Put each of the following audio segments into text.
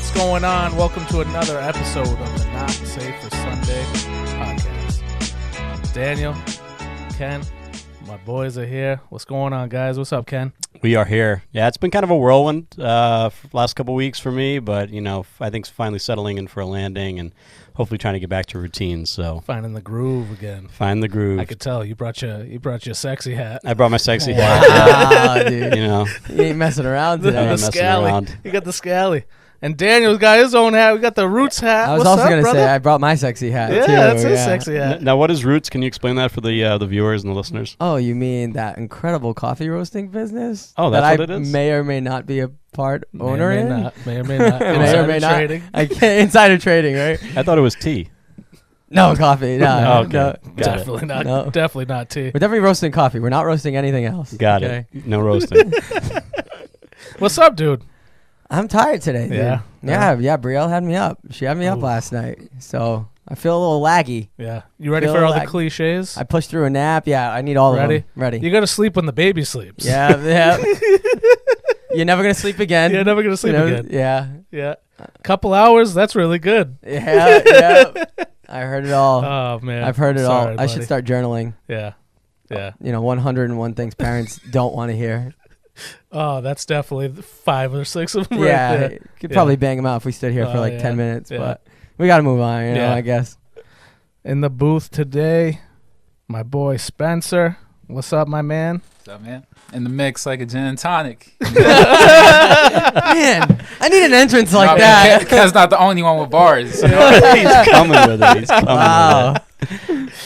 What's going on? Welcome to another episode of the Not Safe for Sunday podcast. Daniel, Ken, my boys are here. What's going on, guys? What's up, Ken? We are here. Yeah, it's been kind of a whirlwind last couple weeks for me, but I think finally settling in for a landing and hopefully trying to get back to routine. So finding the groove again. Find the groove. I could tell you brought your sexy hat. I brought my sexy hat. Wow, dude. You ain't messing around today. The scally. You got the scally. And Daniel's got his own hat. We got the Roots hat. I was also going to say I brought my sexy hat, too. Yeah, that's his sexy hat. Now, what is Roots? Can you explain that for the viewers and the listeners? Oh, you mean that incredible coffee roasting business? Oh, that's what it is? May or may not be a part owner in? May or may not. May or may not. Trading. I can't, insider trading, right? I thought it was tea. No, coffee. No, okay. no. Definitely not. No. Definitely not tea. We're definitely roasting coffee. We're not roasting anything else. Got it. No roasting. What's up, dude? I'm tired today, dude. Yeah. Yeah, Brielle had me up. She had me up last night. So I feel a little laggy. Yeah. You ready for all the cliches? I pushed through a nap. Yeah, I need all of them. Ready. You got to sleep when the baby sleeps. Yeah. You're never going to sleep again. You're never going to sleep again. Yeah. Yeah. Couple hours, that's really good. Yeah. I heard it all. Oh, man. I've heard it all. Buddy. I should start journaling. Yeah. 101 things parents don't want to hear. Oh, that's definitely 5 or 6 of them right there. Could probably bang them out if we stood here for 10 minutes, but we got to move on, I guess. In the booth today, my boy Spencer. What's up, my man? What's up, man? In the mix like a gin and tonic. Man, I need an entrance like that. Kevin's not the only one with bars. He's coming with it. He's coming with it.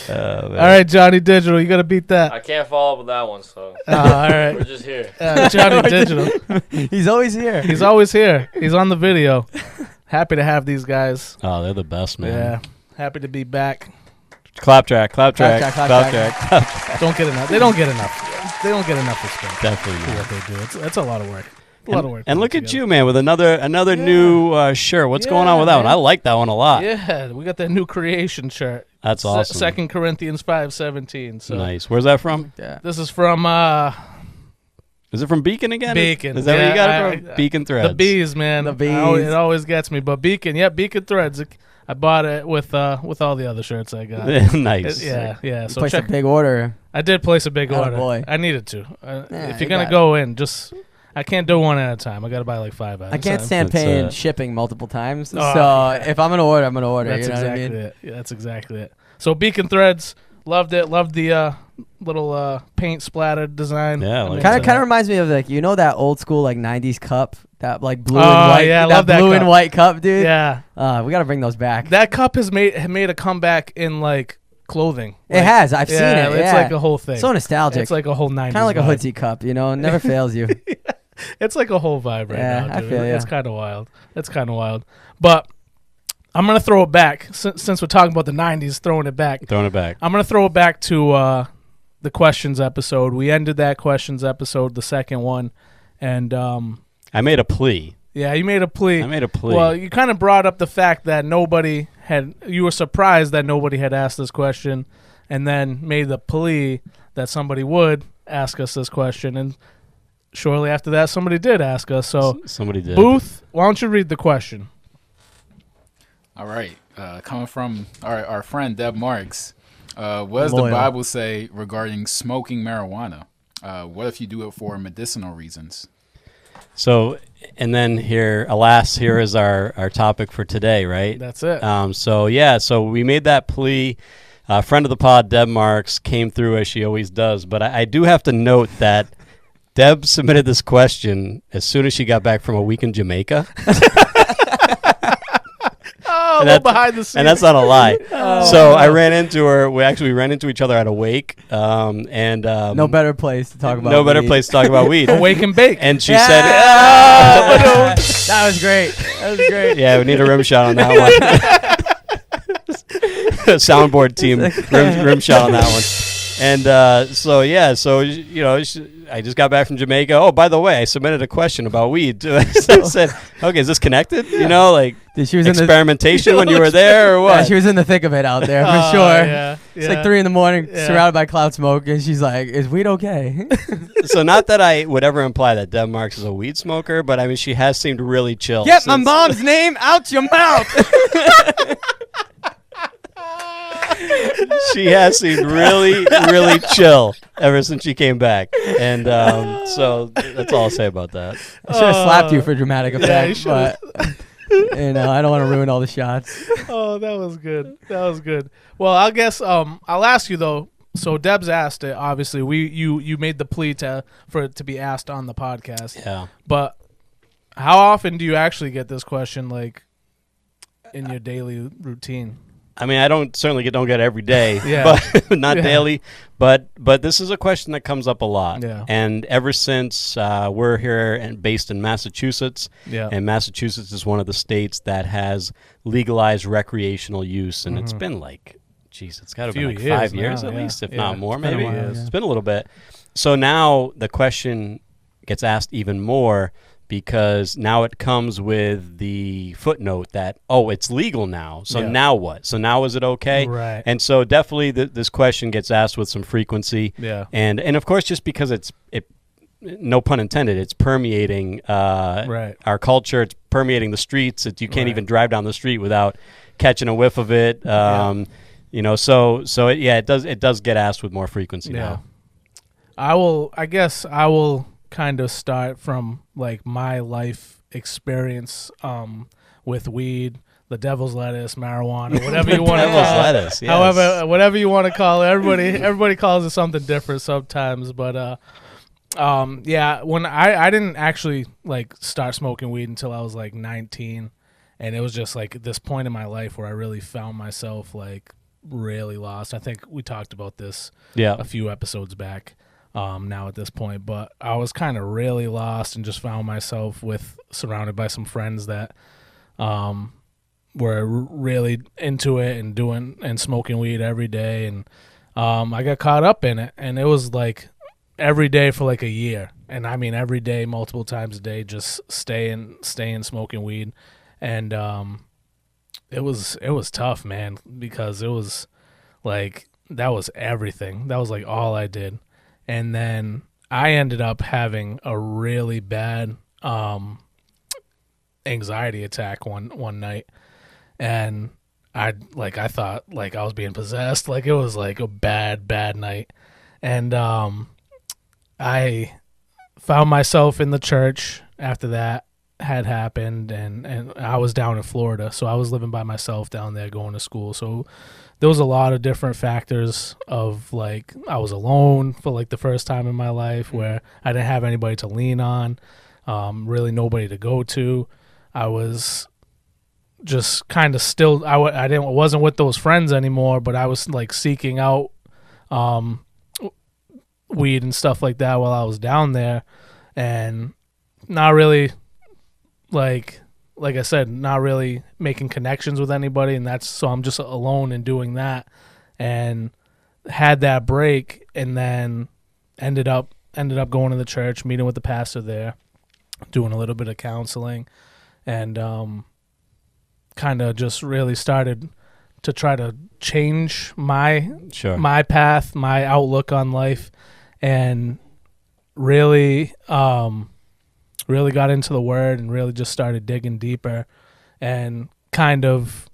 All right, Johnny Digital, you got to beat that. I can't follow up with that one, so all right. we're just here. Johnny Digital. He's always here. He's always here. He's on the video. Happy to have these guys. Oh, they're the best, man. Yeah. Happy to be back. Clap track. Don't get enough. They don't get enough. They don't get enough respect. Definitely for what they do. It's a lot of work. A lot of work. And look at you, man, with another new shirt. What's going on with that one? I like that one a lot. Yeah, we got that new creation shirt. That's awesome. 2 Corinthians 5:17. So nice. Where's that from? Yeah. This is from. Is it from Beacon again? Beacon. Is that where you got it from? Beacon Threads. The bees, man. The bees. It always gets me. But Beacon, Beacon Threads. I bought it with all the other shirts I got. Nice. Yeah. You So placed a big order. I did place a big order. Boy. I needed to. If you're gonna go in, I can't do one at a time. I got to buy like 5 at a time. I can't stand paying shipping multiple times. Oh, so if I'm going to order, I'm going to order. That's you know exactly what I mean? it. Yeah, that's exactly it. So Beacon Threads, loved it. Loved the little paint splattered design. Yeah. Kind of reminds me of that old school 90s cup, that blue and white. Yeah, I that love that blue cup. and white cup, dude. Yeah. We got to bring those back. That cup has made a comeback in clothing. It has. I've seen it. It's like a whole thing. So nostalgic. It's like a whole 90s kind of like vibe. a hoodie cup, never fails you. It's like a whole vibe right now, dude. I feel It's kind of wild. It's kind of wild. But I'm going to throw it back. Since we're talking about the 90s, throwing it back. I'm going to throw it back to the questions episode. We ended that questions episode, the second one. And I made a plea. Yeah, you made a plea. I made a plea. Well, you kind of brought up the fact that you were surprised that nobody had asked this question, and then made the plea that somebody would ask us this question. And shortly after that, somebody did ask us. So somebody did. Booth, why don't you read the question? All right. Coming from our friend Deb Marks. What does the Bible say regarding smoking marijuana? What if you do it for medicinal reasons? So, and then here is our topic for today, right? That's it. So we made that plea. A friend of the pod, Deb Marks, came through as she always does. But I do have to note that Deb submitted this question as soon as she got back from a week in Jamaica. Behind the scenes. And that's not a lie. I ran into her. We actually ran into each other at a wake. No better place to talk about weed. A wake and bake. And she said, that was great. Yeah, we need a rim shot on that one. Soundboard team, rim shot on that one. And so I just got back from Jamaica. Oh, by the way, I submitted a question about weed. I said, okay, is this connected? Like she was experimentation when you were there or what? Yeah, she was in the thick of it out there for sure. Yeah, it's like 3 a.m, surrounded by cloud smoke, and she's like, "Is weed okay?" So not that I would ever imply that Deb Marks is a weed smoker, but I mean she has seemed really chill. Get my mom's name out your mouth. She has seemed really, really chill ever since she came back, and so that's all I'll say about that. I should have slapped you for dramatic effect, but I don't want to ruin all the shots. Oh, that was good. Well, I guess I'll ask you though. So Deb's asked it. Obviously, you made the plea for it to be asked on the podcast. Yeah. But how often do you actually get this question, like in your daily routine? I mean, I don't get it every day, yeah. but not daily. But this is a question that comes up a lot. Yeah. And ever since we're here and based in Massachusetts, and Massachusetts is one of the states that has legalized recreational use, and it's been like, it's got to be like 5 years at least, if not more, maybe. It's been a little bit. So now the question gets asked even more, because now it comes with the footnote that, it's legal now. So now what? So now is it okay? Right. And so definitely this question gets asked with some frequency. Yeah. And of course, just because it no pun intended, it's permeating our culture. It's permeating the streets. You can't even drive down the street without catching a whiff of it. It does get asked with more frequency now. I will kind of start from like my life experience with weed, the devil's lettuce, marijuana, whatever you want to call it. Lettuce, yes. However, whatever you want to call it. Everybody calls it something different sometimes, but when I didn't actually like start smoking weed until I was like 19, and it was just like this point in my life where I really found myself like really lost. I think we talked about this a few episodes back. Now at this point, but I was kind of really lost and just found myself surrounded by some friends that were really into it and doing and smoking weed every day, and I got caught up in it, and it was like every day for like a year, and I mean every day, multiple times a day, just staying smoking weed, and it was tough, man, because it was like that was everything. That was like all I did. And then I ended up having a really bad anxiety attack one night, and I thought like I was being possessed. Like it was like a bad night, and I found myself in the church after that had happened, and I was down in Florida, so I was living by myself down there going to school. So there was a lot of different factors of like I was alone for like the first time in my life, where I didn't have anybody to lean on, really nobody to go to. I was just kind of still wasn't with those friends anymore, but I was like seeking out weed and stuff like that while I was down there, and not really like I said, not really making connections with anybody, and so I'm just alone and doing that, and had that break, and then ended up going to the church, meeting with the pastor there, doing a little bit of counseling, and kind of just really started to try to change my path, my outlook on life, and really got into the Word and really just started digging deeper, and kind of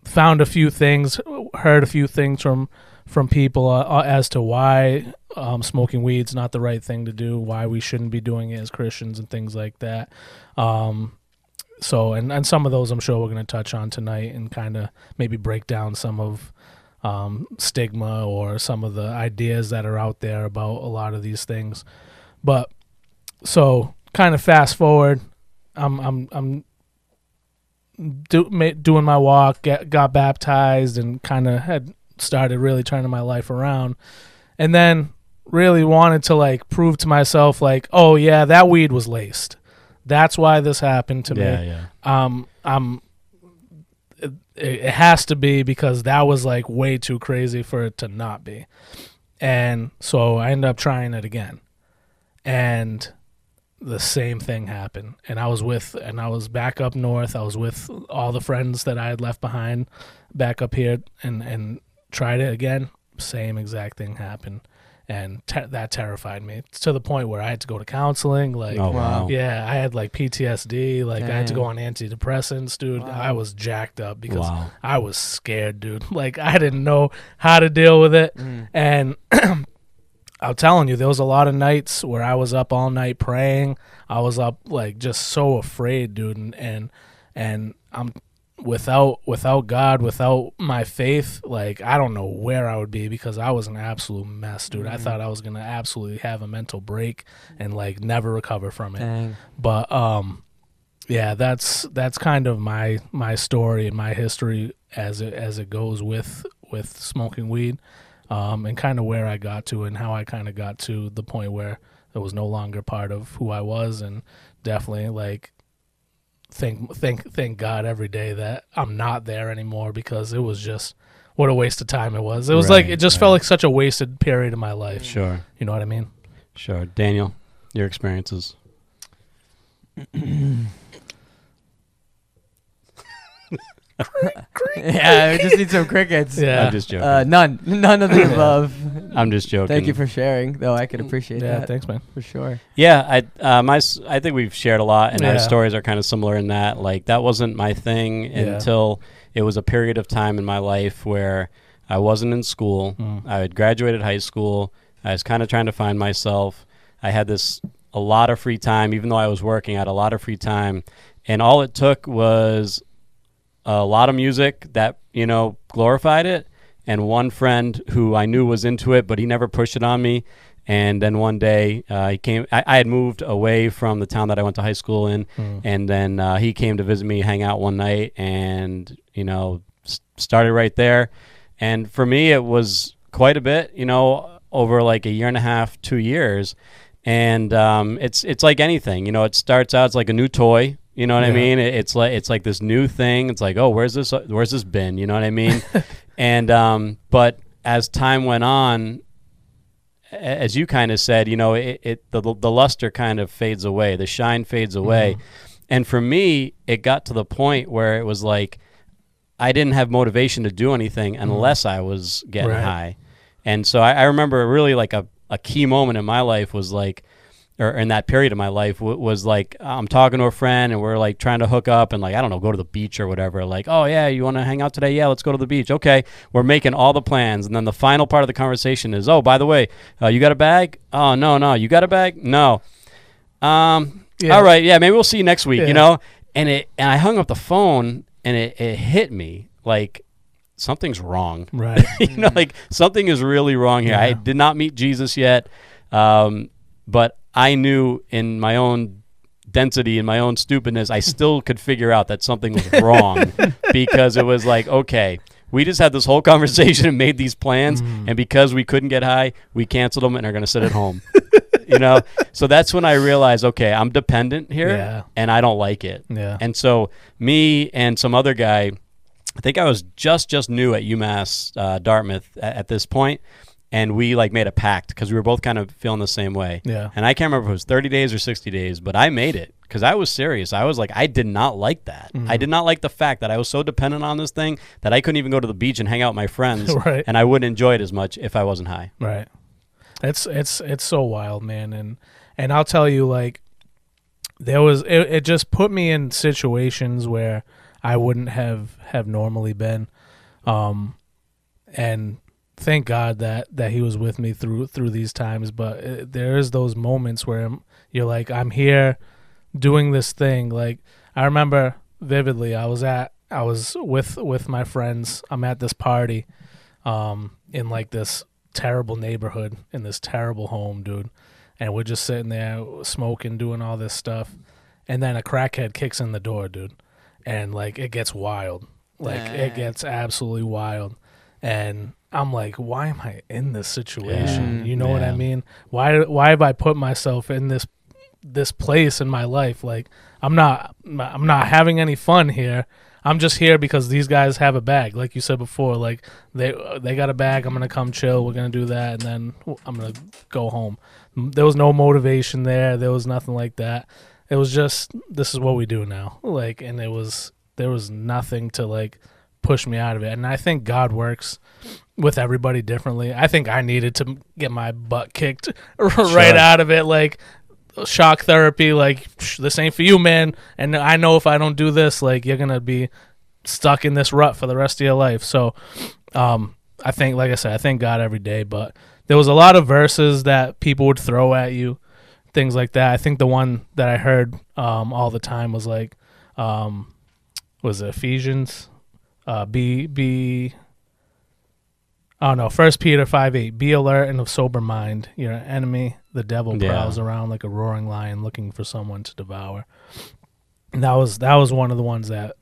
found a few things, heard a few things from people as to why smoking weed's not the right thing to do, why we shouldn't be doing it as Christians and things like that. So and some of those I'm sure we're going to touch on tonight, and kind of maybe break down some of stigma or some of the ideas that are out there about a lot of these things. But so kind of fast forward, I'm doing my walk, got baptized, and kind of had started really turning my life around, and then really wanted to like prove to myself like, oh yeah, that weed was laced. That's why this happened to me. It has to be, because that was like way too crazy for it to not be. And so I ended up trying it again. And the same thing happened. And I was back up north. I was with all the friends that I had left behind back up here and tried it again. Same exact thing happened. And that terrified me to the point where I had to go to counseling. Like, oh, wow. Yeah, I had like PTSD. Like, Dang. I had to go on antidepressants, dude. Wow. I was jacked up because Wow. I was scared, dude. Like, I didn't know how to deal with it. And I'm telling you, there was a lot of nights where I was up all night praying. I was up like just so afraid, dude. And I'm without God, without my faith, like I don't know where I would be because I was an absolute mess, dude. I thought I was gonna absolutely have a mental break and like never recover from it. Dang. But yeah, that's kind of my story and my history as it goes with smoking weed, and kind of where I got to and how I kind of got to the point where it was no longer part of who I was, and definitely like thank God every day that I'm not there anymore because it was just what a waste of time it was. It was like it just felt like such a wasted period of my life. Sure. You know what I mean? Sure. Daniel, your experiences. Yeah, we just need some crickets. Yeah. I'm just joking. None of the above. I'm just joking. Thank you for sharing, though. I could appreciate Yeah, that. thanks, man. For sure. Yeah, I think we've shared a lot, and our Yeah. stories are kind of similar in that. Like, that wasn't my thing until it was a period of time in my life where I wasn't in school. I had graduated high school. I was kind of trying to find myself. I had a lot of free time, even though I was working. I had a lot of free time, and all it took was a lot of music that, glorified it, and one friend who I knew was into it, but he never pushed it on me. And then one day he came. I had moved away from the town that I went to high school in, and then he came to visit me, hang out one night, and started right there. And for me, it was quite a bit, over like a year and a half, 2 years. And it's like anything, it starts out, it's like a new toy. You know what I mean? It's like this new thing. It's like, oh, where's this been? You know what I mean? And but as time went on, as you kind of said, the luster kind of fades away, the shine fades away. And for me, it got to the point where it was like I didn't have motivation to do anything unless I was getting high. And so I remember really like a key moment in my life was like, or in that period of my life was like, I'm talking to a friend and we're like trying to hook up and like, I don't know, go to the beach or whatever. Like, oh yeah, you want to hang out today? Yeah, let's go to the beach. Okay. We're making all the plans. And then the final part of the conversation is, oh, by the way, you got a bag? Oh, no. You got a bag? No. All right. Yeah. Maybe we'll see you next week, And I hung up the phone and it hit me like something's wrong. Right. Like something is really wrong here. Yeah. I did not meet Jesus yet. But I knew in my own density, in my own stupidness, I still could figure out that something was wrong because it was like, okay, we just had this whole conversation and made these plans, and because we couldn't get high, we canceled them and are going to sit at home. So that's when I realized, okay, I'm dependent here, and I don't like it. Yeah. And so me and some other guy, I think I was just new at UMass Dartmouth at this point. And we like made a pact because we were both kind of feeling the same way. Yeah. And I can't remember if it was 30 days or 60 days, but I made it because I was serious. I was like, I did not like that. I did not like the fact that I was so dependent on this thing that I couldn't even go to the beach and hang out with my friends. Right. And I wouldn't enjoy it as much if I wasn't high. Right. It's so wild, man. And I'll tell you, like, it just put me in situations where I wouldn't have normally been. And thank God that he was with me through these times. But there is those moments where you're like, I'm here doing this thing. Like, I remember vividly, I was with my friends. I'm at this party, in like this terrible neighborhood in this terrible home, dude. And we're just sitting there smoking, doing all this stuff. And then a crackhead kicks in the door, dude. And like, it gets wild. Like, it gets absolutely wild. And I'm like, why am I in this situation? You know what I mean? Why have I put myself in this place in my life? Like, I'm not having any fun here. I'm just here because these guys have a bag, like you said before. Like they got a bag. I'm gonna come chill. We're gonna do that, and then I'm gonna go home. There was no motivation there. There was nothing like that. It was just, this is what we do now. Like, and there was nothing to like push me out of it. And I think God works with everybody differently. I think I needed to get my butt kicked right out of it. Like, shock therapy, like, this ain't for you, man. And I know if I don't do this, like, you're going to be stuck in this rut for the rest of your life. So I think, like I said, I thank God every day. But there was a lot of verses that people would throw at you, things like that. I think the one that I heard all the time was like, was it Ephesians? Oh no, 1 Peter 5:8. Be alert and of sober mind. Your enemy, the devil, prowls around like a roaring lion looking for someone to devour. And that was one of the ones that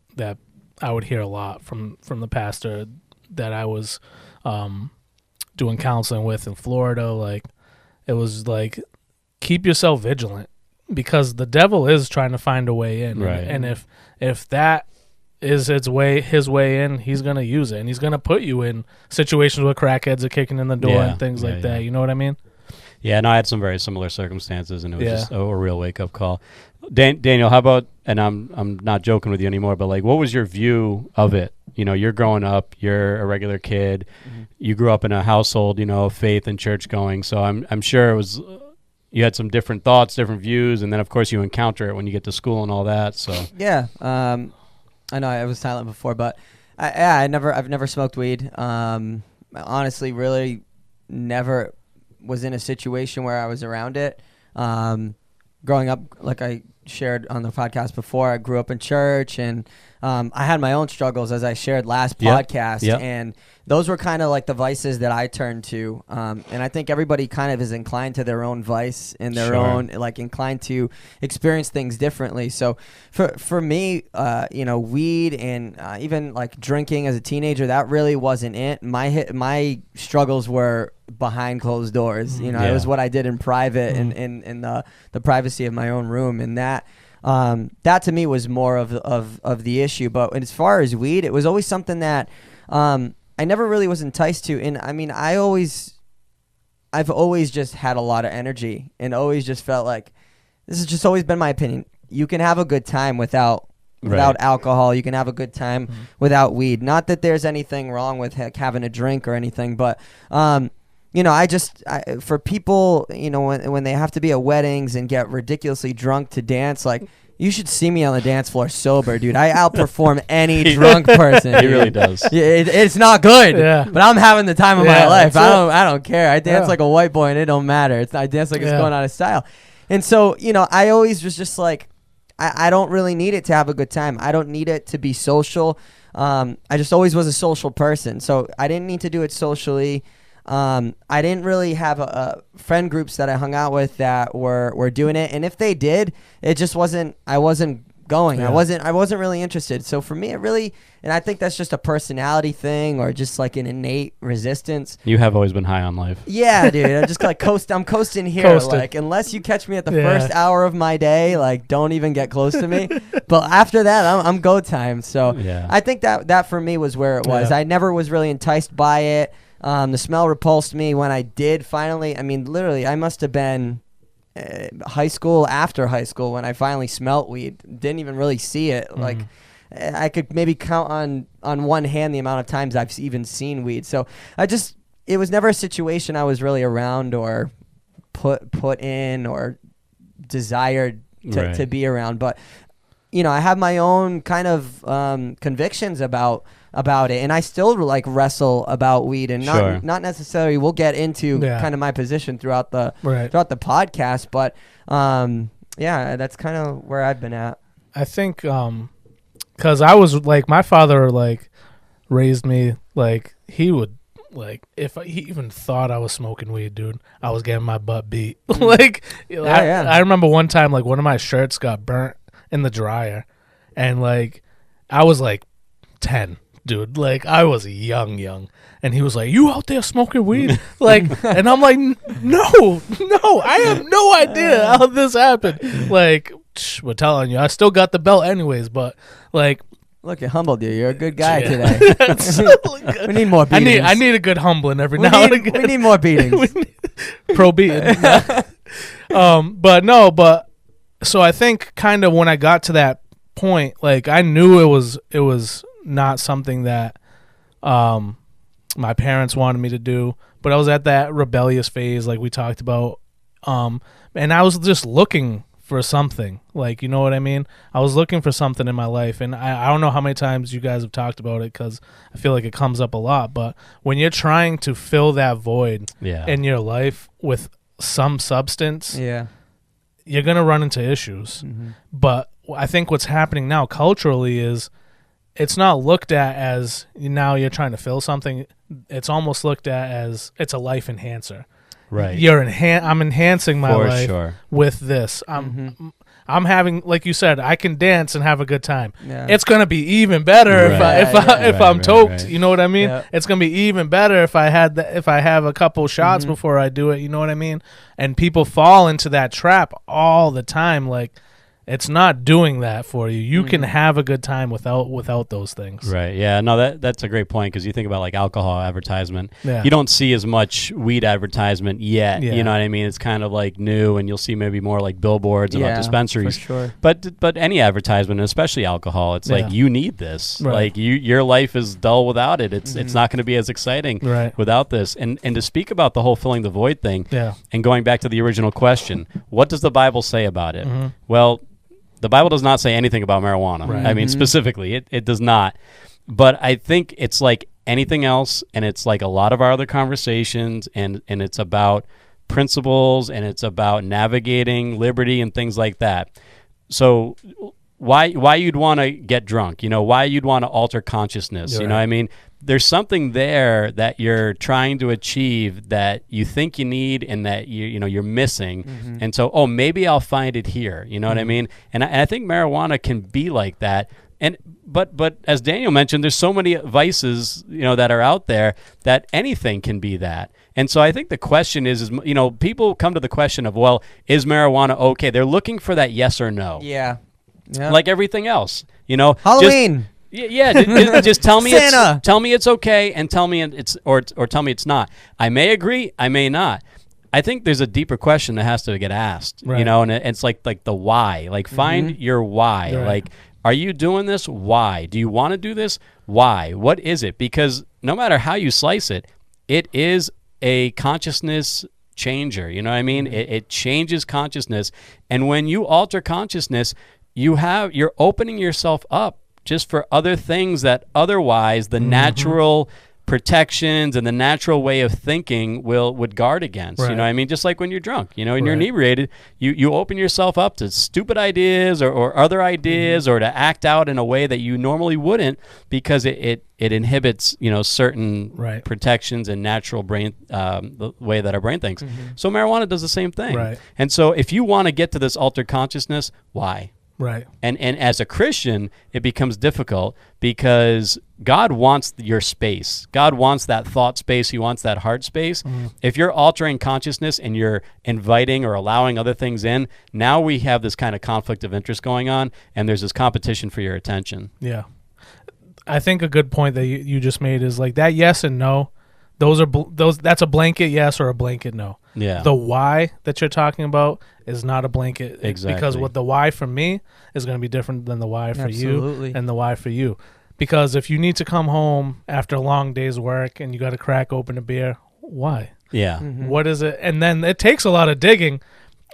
I would hear a lot from the pastor that I was doing counseling with in Florida. Like, it was like, keep yourself vigilant, because the devil is trying to find a way in. Right. And if that is his way in, he's going to use it, and he's going to put you in situations where crackheads are kicking in the door and things like that. You know what I mean? Yeah, no, I had some very similar circumstances, and it was just a real wake-up call. Daniel, how about, and I'm not joking with you anymore, but like, what was your view of it? You know, you're growing up, you're a regular kid, you grew up in a household, you know, of faith and church going, so I'm sure it was, you had some different thoughts, different views, and then of course you encounter it when you get to school and all that. So yeah, I know I was silent before, but I've never smoked weed. Honestly, really never was in a situation where I was around it. Growing up, like I shared on the podcast before, I grew up in church, and I had my own struggles, as I shared last podcast, and those were kind of like the vices that I turned to. And I think everybody kind of is inclined to their own vice and their own, like, inclined to experience things differently. So for me, you know, weed and even like drinking as a teenager, that really wasn't it. My struggles were behind closed doors. You know, it was what I did in private and in the privacy of my own room, and that to me was more of the issue. But as far as weed, it was always something that I never really was enticed to. And I mean, I've always just had a lot of energy, and always just felt like, this has just always been my opinion, you can have a good time without alcohol. You can have a good time without weed. Not that there's anything wrong with having a drink or anything, but you know, for people, you know, when they have to be at weddings and get ridiculously drunk to dance, like, you should see me on the dance floor sober, dude. I outperform any drunk person. He really does. It's not good, but I'm having the time of my life. I don't care. I dance like a white boy, and it don't matter. I dance like it's going out of style. And so, you know, I always was just like, I don't really need it to have a good time. I don't need it to be social. I just always was a social person, so I didn't need to do it socially. I didn't really have friend groups that I hung out with that were doing it, and if they did, it just wasn't. I wasn't going. I wasn't really interested. So for me, it really, and I think that's just a personality thing, or just like an innate resistance. You have always been high on life. Yeah, dude. I'm just like I'm coasting here. Like, unless you catch me at the first hour of my day, like, don't even get close to me. But after that, I'm go time. So I think that for me was where it was. I never was really enticed by it. The smell repulsed me. When I did finally, I mean, literally, I must have been high school, after high school, when I finally smelt weed. Didn't even really see it. Like, I could maybe count on one hand the amount of times I've even seen weed. So it was never a situation I was really around or put in or desired to be around. But, you know, I have my own kind of convictions about it, and I still like wrestle about weed, and not necessarily, we'll get into kind of my position throughout the podcast, but that's kind of where I've been at. I think because I was like, my father like raised me like, he would, like, if he even thought I was smoking weed, dude, I was getting my butt beat. Like, I remember one time, like, one of my shirts got burnt in the dryer, and like, I was like 10, dude. Like, I was young, and he was like, "You out there smoking weed?" Like, and I'm like, no, I have no idea how this happened. Like, we're telling you, I still got the belt anyways, but like, Look, it humbled you. You're a good guy today. We need more beatings. I need a good humbling every now and again. We need more beatings. Pro beating. But so I think kind of when I got to that point, like I knew it was not something that my parents wanted me to do, but I was at that rebellious phase like we talked about, and I was just looking for something, like, you know what I mean? I was looking for something in my life, and I don't know how many times you guys have talked about it because I feel like it comes up a lot, but when you're trying to fill that void in your life with some substance, you're going to run into issues. But I think what's happening now culturally is it's not looked at as now you're trying to fill something. It's almost looked at as it's a life enhancer. Right. I'm enhancing my life with this. I'm having, like you said, I can dance and have a good time. Yeah. It's gonna be even better if I'm toked. Right. You know what I mean? Yeah. It's gonna be even better if I have a couple shots before I do it. You know what I mean? And people fall into that trap all the time. Like, it's not doing that for you. You can have a good time without those things. Right. Yeah. No, that's a great point, because you think about like alcohol advertisement. Yeah. You don't see as much weed advertisement yet. Yeah. You know what I mean? It's kind of like new, and you'll see maybe more like billboards about dispensaries. For sure. But any advertisement, especially alcohol, it's like you need this. Right. Like your life is dull without it. It's not going to be as exciting without this. And to speak about the whole filling the void thing, and going back to the original question, what does the Bible say about it? Well, the Bible does not say anything about marijuana. Right. I mean, specifically, it does not. But I think it's like anything else, and it's like a lot of our other conversations, and it's about principles, and it's about navigating liberty and things like that. So why you'd want to get drunk, why you'd want to alter consciousness, you know what I mean? There's something there that you're trying to achieve that you think you need and that you're missing. And so, maybe I'll find it here. You know what I mean? And I think marijuana can be like that. And but as Daniel mentioned, there's so many vices, that are out there that anything can be that. And so I think the question is people come to the question of, well, is marijuana okay? They're looking for that yes or no. Yeah. Like everything else, Halloween. Just tell me it's okay, and tell me it's or tell me it's not. I may agree, I may not. I think there's a deeper question that has to get asked, and it's like the why. Like, find your why. Right. Like, are you doing this? Why? Do you want to do this? Why? What is it? Because no matter how you slice it, it is a consciousness changer. You know what I mean? It changes consciousness, and when you alter consciousness, you're opening yourself up just for other things that otherwise the natural protections and the natural way of thinking would guard against. Right. You know what I mean? Just like when you're drunk, and you're inebriated, you open yourself up to stupid ideas or other ideas, or to act out in a way that you normally wouldn't, because it inhibits, certain protections and natural brain, the way that our brain thinks. So marijuana does the same thing. Right. And so if you want to get to this altered consciousness, why? Right. And as a Christian, it becomes difficult, because God wants your space. God wants that thought space. He wants that heart space. If you're altering consciousness and you're inviting or allowing other things in, now we have this kind of conflict of interest going on, and there's this competition for your attention. Yeah. I think a good point that you just made is like that yes and no. That's a blanket yes or a blanket no. Yeah. The why that you're talking about is not a blanket. Exactly. Because what the why for me is going to be different than the why for you and the why for you. Because if you need to come home after a long day's work and you got to crack open a beer, why? Yeah. What is it? And then it takes a lot of digging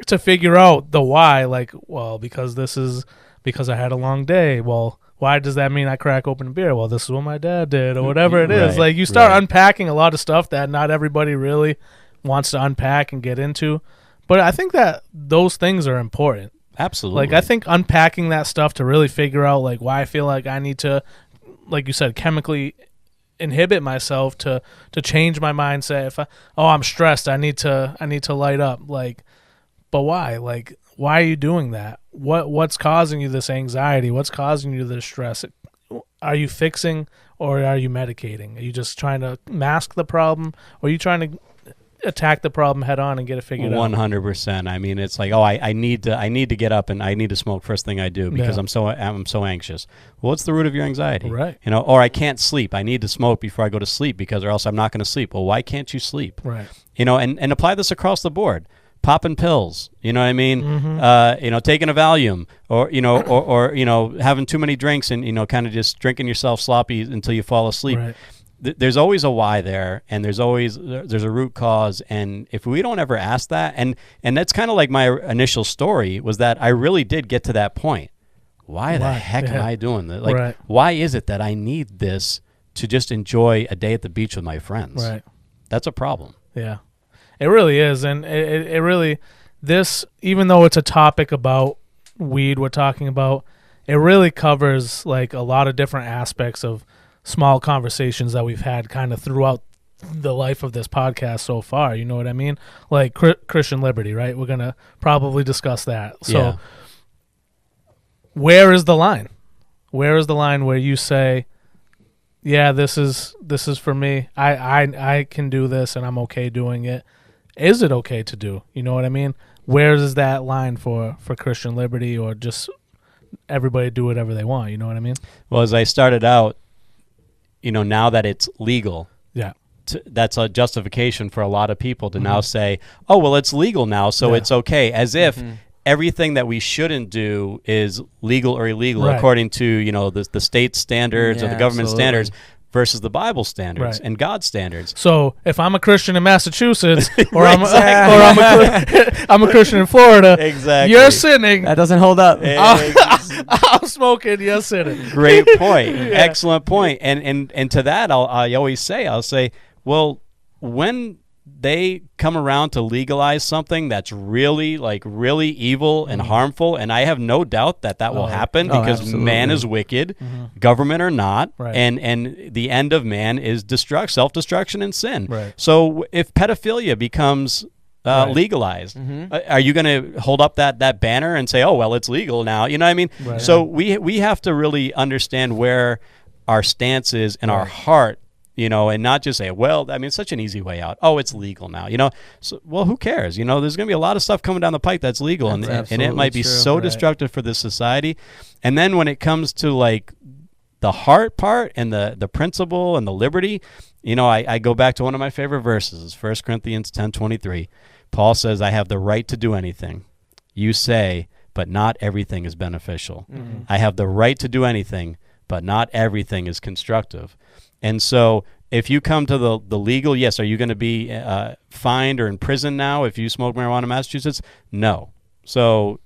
to figure out the why. Like, well, because I had a long day. Well, why does that mean I crack open a beer? Well, this is what my dad did, or whatever it is. Like, you start unpacking a lot of stuff that not everybody really wants to unpack and get into. But I think that those things are important. Absolutely. Like, I think unpacking that stuff to really figure out, like, why I feel like I need to, like you said, chemically inhibit myself to change my mindset. If I'm stressed, I need to light up. Like, but why? Like, why are you doing that? What's causing you this anxiety? What's causing you this stress? Are you fixing, or are you medicating? Are you just trying to mask the problem, or are you trying to attack the problem head on and get it figured out. 100%. I mean, it's like, oh, I need to get up and I need to smoke first thing I do because I'm so anxious. Well, what's the root of your anxiety? Right. Or I can't sleep. I need to smoke before I go to sleep because or else I'm not going to sleep. Well, why can't you sleep? Right. And apply this across the board. Popping pills, you know what I mean? Mm-hmm. Taking a Valium, or having too many drinks and kind of just drinking yourself sloppy until you fall asleep. Right. There's always a why there, and there's a root cause. And if we don't ever ask that, and that's kind of like my initial story was that I really did get to that point. Why the heck am I doing this? Like, why is it that I need this to just enjoy a day at the beach with my friends? Right. That's a problem. Yeah. It really is, and it really, this, even though it's a topic about weed we're talking about, it really covers like a lot of different aspects of small conversations that we've had kind of throughout the life of this podcast so far. You know what I mean? Like Christian liberty, right? We're going to probably discuss that. So where is the line? Where is the line where you say, yeah, this is for me. I can do this and I'm okay doing it. Is it okay to do? You know what I mean? Where is that line for Christian liberty, or just everybody do whatever they want? You know what I mean? Well, as I started out, now that it's legal, that's a justification for a lot of people to now say, oh, well, it's legal now, so it's okay. As if everything that we shouldn't do is legal or illegal according to, the state standards or the government standards. Versus the Bible standards and God's standards. So if I'm a Christian in Massachusetts, or I'm a Christian in Florida, you're sinning. That doesn't hold up. I'm smoking. You're sinning. Great point. Excellent point. And to that, I'll say, well, when they come around to legalize something that's really evil and harmful, and I have no doubt that will happen because man is wicked, government or not, and the end of man is self-destruction and sin. Right. So if pedophilia becomes legalized, are you going to hold up that banner and say, oh, well, it's legal now? You know what I mean? Right. So we have to really understand where our stance is in our heart, and not just say, well, I mean, it's such an easy way out. Oh, it's legal now, So, well, who cares? There's going to be a lot of stuff coming down the pike that's legal, and it might be so destructive for this society. And then when it comes to like the heart part and the principle and the liberty, I go back to one of my favorite verses, 1 Corinthians 10:23. Paul says, I have the right to do anything. You say, but not everything is beneficial. I have the right to do anything, but not everything is constructive. And so if you come to the legal, yes, are you going to be fined or in prison now if you smoke marijuana in Massachusetts? No. So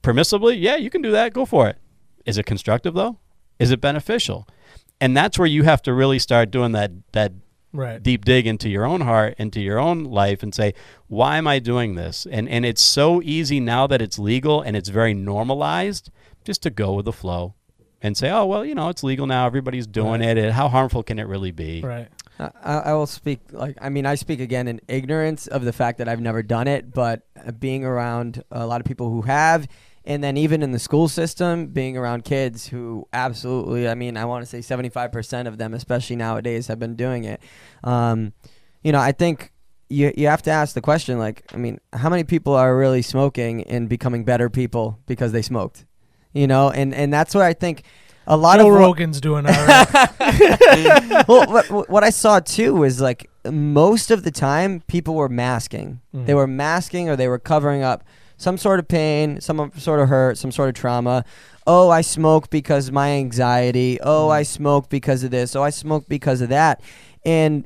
permissibly, yeah, you can do that. Go for it. Is it constructive, though? Is it beneficial? And that's where you have to really start doing that deep dig into your own heart, into your own life, and say, why am I doing this? And it's so easy now that it's legal and it's very normalized just to go with the flow. And say, oh, well, it's legal now. Everybody's doing it. How harmful can it really be? Right. I will speak, I speak again in ignorance of the fact that I've never done it, but being around a lot of people who have, and then even in the school system, being around kids who absolutely, I want to say 75% of them, especially nowadays, have been doing it. I think you have to ask the question, how many people are really smoking and becoming better people because they smoked? And that's what I think a lot of Rogan's doing all right. Well, what I saw too was most of the time people were masking. They were masking, or they were covering up some sort of pain, some sort of hurt, some sort of trauma. Oh, I smoke because my anxiety. Oh, I smoke because of this. Oh, I smoke because of that. And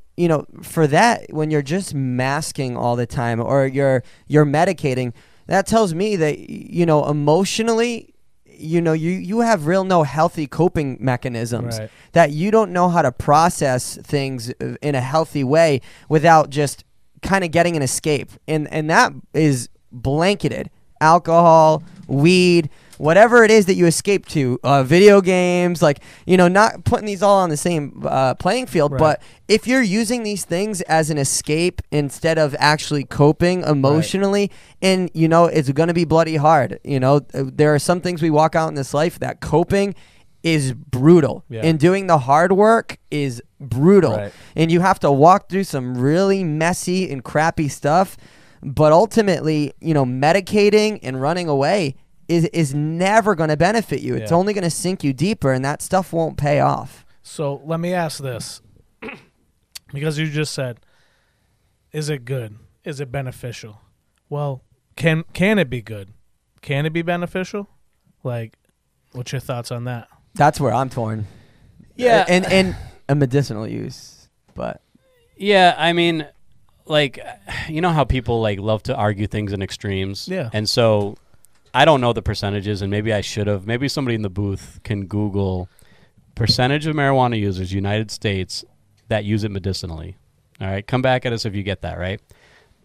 for that, when you're just masking all the time, or you're medicating, that tells me that emotionally, you have no healthy coping mechanisms, that you don't know how to process things in a healthy way without just kind of getting an escape. And that is blanketed. Alcohol, weed, whatever it is that you escape to, video games, not putting these all on the same playing field. But if you're using these things as an escape instead of actually coping emotionally, and it's going to be bloody hard. There are some things we walk out in this life that coping is brutal. Yeah. And doing the hard work is brutal. Right. And you have to walk through some really messy and crappy stuff. But ultimately, medicating and running away is never going to benefit you. It's only going to sink you deeper, and that stuff won't pay off. So let me ask this. Because you just said, is it good? Is it beneficial? Well, can it be good? Can it be beneficial? Like, what's your thoughts on that? That's where I'm torn. Yeah. And a medicinal use. But yeah, I mean, like, you know how people like love to argue things in extremes? Yeah. And so I don't know the percentages, and maybe I should have. Maybe somebody in the booth can Google percentage of marijuana users, United States, that use it medicinally. All right, come back at us if you get that right.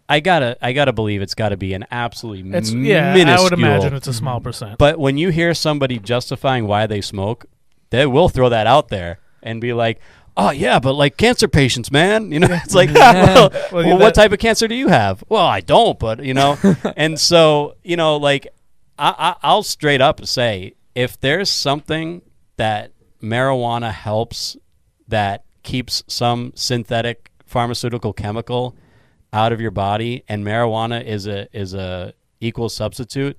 I gotta believe it's got to be an absolutely minuscule. I would imagine it's a small percent. But when you hear somebody justifying why they smoke, they will throw that out there and be like, "Oh yeah, but like cancer patients, man, it's like, well, what type of cancer do you have? Well, I don't, but and so like I'll straight up say, if there's something that marijuana helps that keeps some synthetic pharmaceutical chemical out of your body, and marijuana is a equal substitute,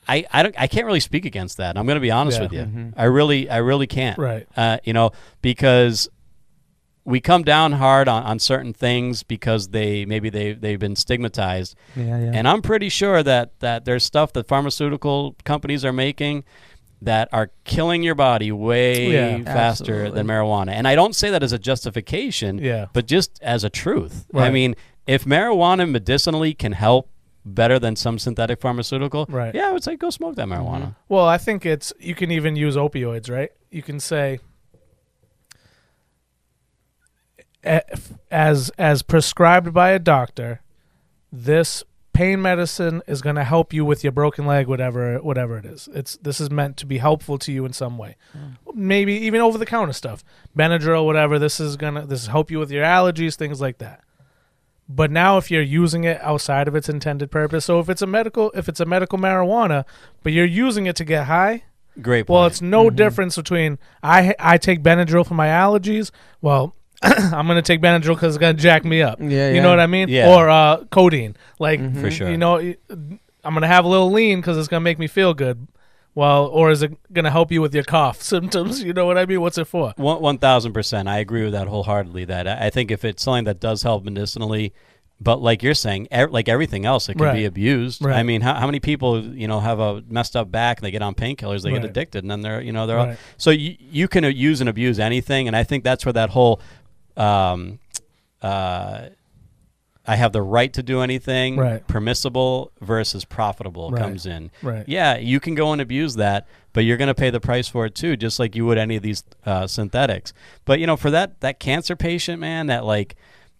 I can't really speak against that. I'm going to be honest with you. Mm-hmm. I really can't. Right. Because we come down hard on certain things because they've been stigmatized. Yeah. And I'm pretty sure that there's stuff that pharmaceutical companies are making that are killing your body way faster than marijuana. And I don't say that as a justification, but just as a truth. Right. I mean, if marijuana medicinally can help better than some synthetic pharmaceutical, I would say go smoke that marijuana. Mm-hmm. Well, I think you can even use opioids, right? You can say, as prescribed by a doctor, this pain medicine is going to help you with your broken leg, whatever it is. This is meant to be helpful to you in some way. Maybe even over the counter stuff, Benadryl, whatever. This is help you with your allergies, things like that. But now, if you're using it outside of its intended purpose, so if it's a medical marijuana, but you're using it to get high, great point. Well, it's no difference between I take Benadryl for my allergies. Well, I'm going to take Benadryl because it's going to jack me up. You know what I mean? Yeah. Or codeine. Like, for sure. I'm going to have a little lean because it's going to make me feel good. Well, or is it going to help you with your cough symptoms? You know what I mean? What's it for? 1,000%. I agree with that wholeheartedly. That I think if it's something that does help medicinally, but like you're saying, like everything else, it can be abused. Right. I mean, how many people have a messed up back and they get on painkillers, they get addicted, and then they're all, so you can use and abuse anything, and I think that's where that whole I have the right to do anything, permissible versus profitable comes in. Right. Yeah, you can go and abuse that, but you're going to pay the price for it too, just like you would any of these synthetics. But for that cancer patient, man, that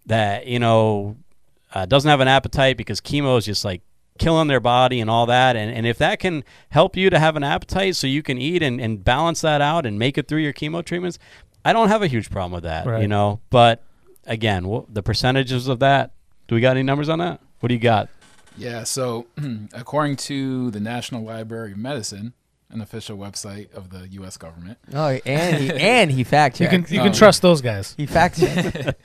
doesn't have an appetite because chemo is just like killing their body and all that, and if that can help you to have an appetite so you can eat and balance that out and make it through your chemo treatments, I don't have a huge problem with that. But again, the percentages of that. Do we got any numbers on that? What do you got? Yeah, so according to the National Library of Medicine, an official website of the U.S. government. Oh, and he fact checked. You can trust those guys. He fact checked.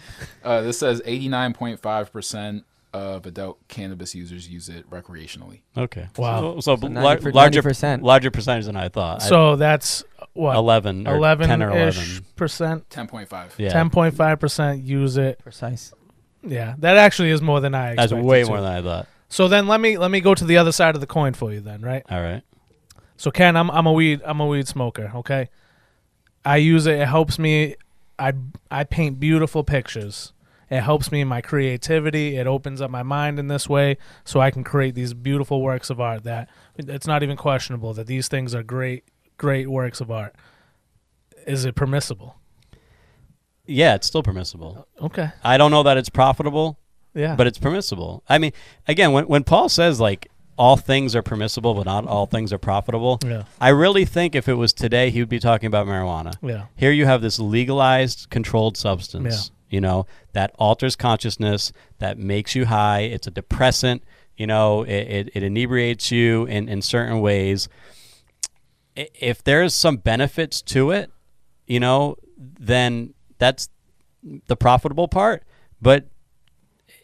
This says 89.5% of adult cannabis users use it recreationally. Okay. Wow. So larger percentage than I thought. So that's what? 11 or 10 or 11%. 10.5. Yeah. 10.5% use it. Precise. Yeah, that actually is more than I expected. That's way more than I thought. So then let me go to the other side of the coin for you then, right? All right. So Ken, I'm a weed smoker, okay? I use it helps me I paint beautiful pictures. It helps me in my creativity. It opens up my mind in this way so I can create these beautiful works of art that it's not even questionable that these things are great works of art. Is it permissible? Yeah, it's still permissible. Okay. I don't know that it's profitable. Yeah. But it's permissible. I mean, again, when Paul says like all things are permissible, but not all things are profitable, I really think if it was today, he would be talking about marijuana. Yeah. Here you have this legalized, controlled substance, that alters consciousness, that makes you high. It's a depressant. It inebriates you in certain ways. if there's some benefits to it, you know, then that's the profitable part. But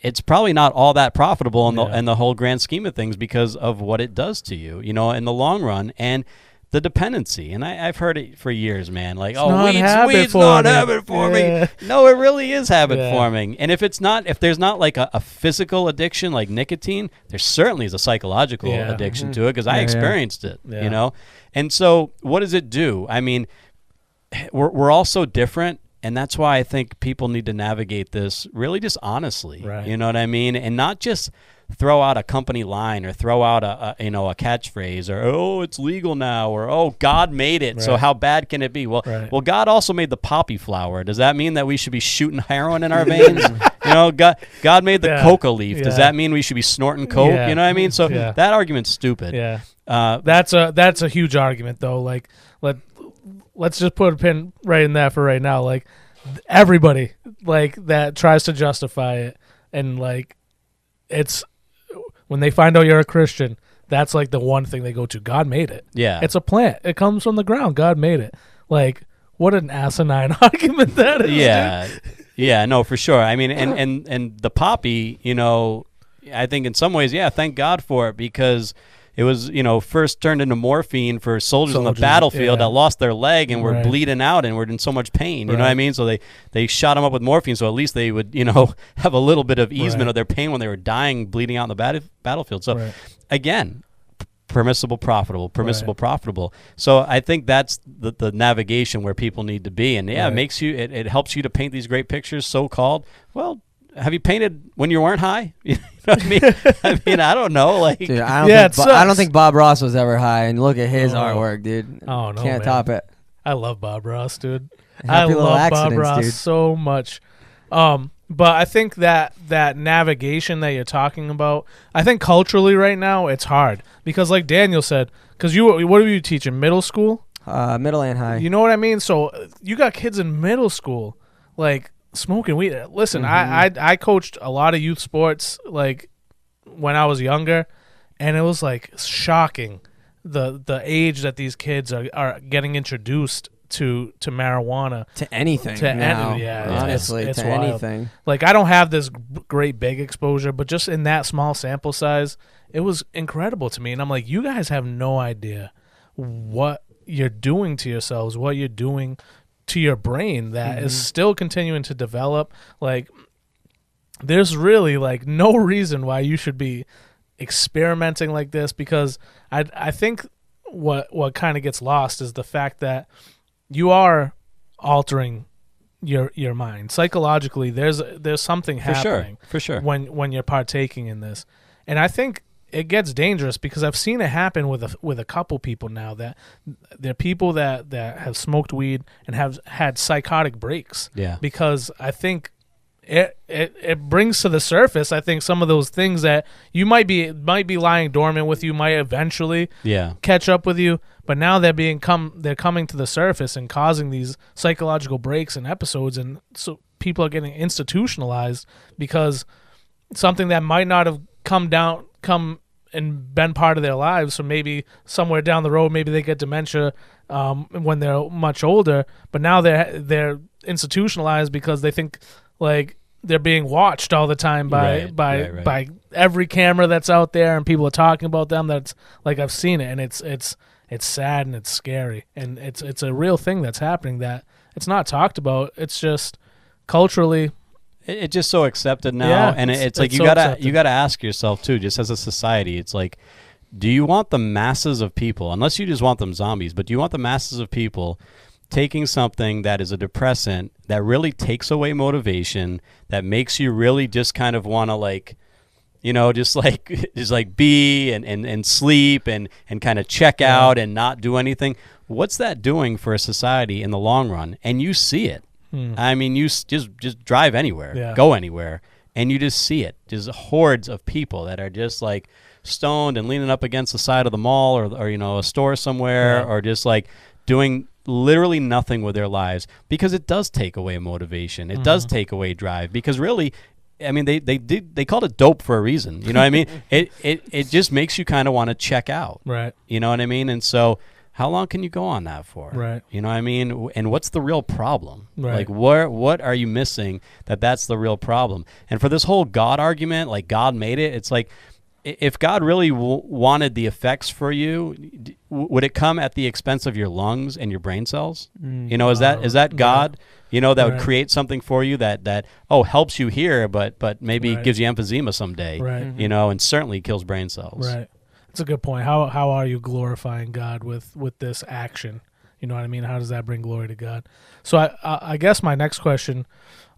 it's probably not all that profitable in the whole grand scheme of things because of what it does to you, you know, in the long run. And the dependency, and I've heard it for years, man. Like, weed's not habit forming. No, it really is habit forming. And if there's not like a physical addiction like nicotine, there certainly is a psychological addiction to it because I experienced it, you know. And so, what does it do? I mean, we're all so different, and that's why I think people need to navigate this really just honestly. Right. You know what I mean, and not just throw out a company line or throw out a catchphrase or, oh, it's legal now, or, oh, God made it, so how bad can it be? Well, God also made the poppy flower. Does that mean that we should be shooting heroin in our veins? You know, God made the coca leaf. Does that mean we should be snorting coke? You know what I mean? So that argument's stupid. That's a huge argument though. Like let's just put a pin right in that for right now. Like everybody like that tries to justify it, and like it's when they find out you're a Christian, that's like the one thing they go to. God made it. Yeah. It's a plant. It comes from the ground. God made it. Like, what an asinine argument that is. Yeah. Dude. Yeah, no, for sure. I mean, and the poppy, you know, I think in some ways, thank God for it, because it was, you know, first turned into morphine for soldiers on the battlefield that lost their leg and were bleeding out and were in so much pain. You know what I mean? So they shot them up with morphine, so at least they would, you know, have a little bit of easement of their pain when they were dying, bleeding out in the battlefield. So again, permissible, profitable. So I think that's the navigation where people need to be. And it makes you, it helps you to paint these great pictures, so-called. Well, have you painted when you weren't high? You know what I mean? I don't know. Like, dude, I don't think Bob Ross was ever high. And look at his artwork, dude. Oh no, can't top it. I love Bob Ross, dude. Happy I love Bob Ross dude. so much. But I think that navigation that you're talking about, I think culturally right now it's hard because, like Daniel said, because what are you teaching? Middle school? Middle and high. You know what I mean? So you got kids in middle school, like, smoking weed. Listen, I coached a lot of youth sports like when I was younger, and it was like shocking the age that these kids are getting introduced to marijuana, to anything now. Honestly, it's to wild. Anything. Like, I don't have this great big exposure, but just in that small sample size, it was incredible to me. And I'm like, you guys have no idea what you're doing to yourselves, what you're doing to your brain that is still continuing to develop. Like, there's really like no reason why you should be experimenting like this, because I think what kind of gets lost is the fact that you are altering your mind psychologically. There's something happening for sure when you're partaking in this, and I think it gets dangerous because I've seen it happen with a couple people now, that there are people that have smoked weed and have had psychotic breaks. Yeah. Because I think it brings to the surface, I think, some of those things that you might be lying dormant with you, might eventually catch up with you, but now they're coming to the surface and causing these psychological breaks and episodes, and so people are getting institutionalized because something that might not have come and been part of their lives. So maybe somewhere down the road, maybe they get dementia when they're much older, but now they're institutionalized because they think like they're being watched all the time by every camera that's out there, and people are talking about them. That's like, I've seen it, and it's sad and it's scary, and it's a real thing that's happening that it's not talked about. It's just culturally. It's just so accepted now, and it's like you gotta ask yourself too, just as a society. It's like, do you want the masses of people, unless you just want them zombies, but do you want the masses of people taking something that is a depressant that really takes away motivation, that makes you really just kind of want to, like, you know, just like be and sleep and kind of check out and not do anything? What's that doing for a society in the long run? And you see it. I mean, you just drive anywhere, go anywhere, and you just see it. Just hordes of people that are just like stoned and leaning up against the side of the mall or you know, a store somewhere, or just like doing literally nothing with their lives, because it does take away motivation. It does take away drive, because really, I mean, they called it dope for a reason. You know what I mean? It just makes you kind of want to check out. Right. You know what I mean? And so how long can you go on that for? Right. You know what I mean? And what's the real problem? Right. Like, what are you missing that's the real problem? And for this whole God argument, like God made it, it's like, if God really wanted the effects for you, would it come at the expense of your lungs and your brain cells? You know, is that God? You know, that would create something for you that helps you here, but maybe gives you emphysema someday. Right. You know, and certainly kills brain cells. Right. That's a good point. How are you glorifying God with this action? You know what I mean? How does that bring glory to God? So I guess my next question,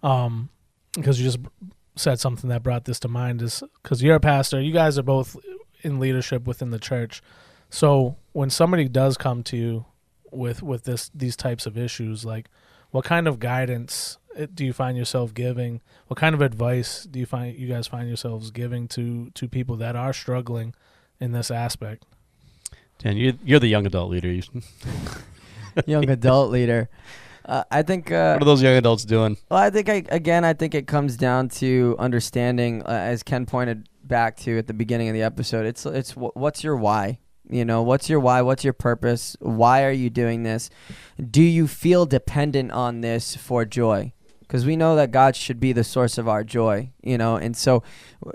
because you just said something that brought this to mind, is because you're a pastor, you guys are both in leadership within the church. So when somebody does come to you with these types of issues, like, what kind of guidance do you find yourself giving? What kind of advice do you guys find yourselves giving to people that are struggling in this aspect? Dan, you're the young adult leader. Young adult leader. I think. What are those young adults doing? Well, I think I think it comes down to understanding, as Ken pointed back to at the beginning of the episode. It's what's your why? You know, what's your why? What's your purpose? Why are you doing this? Do you feel dependent on this for joy? Because we know that God should be the source of our joy. You know, and so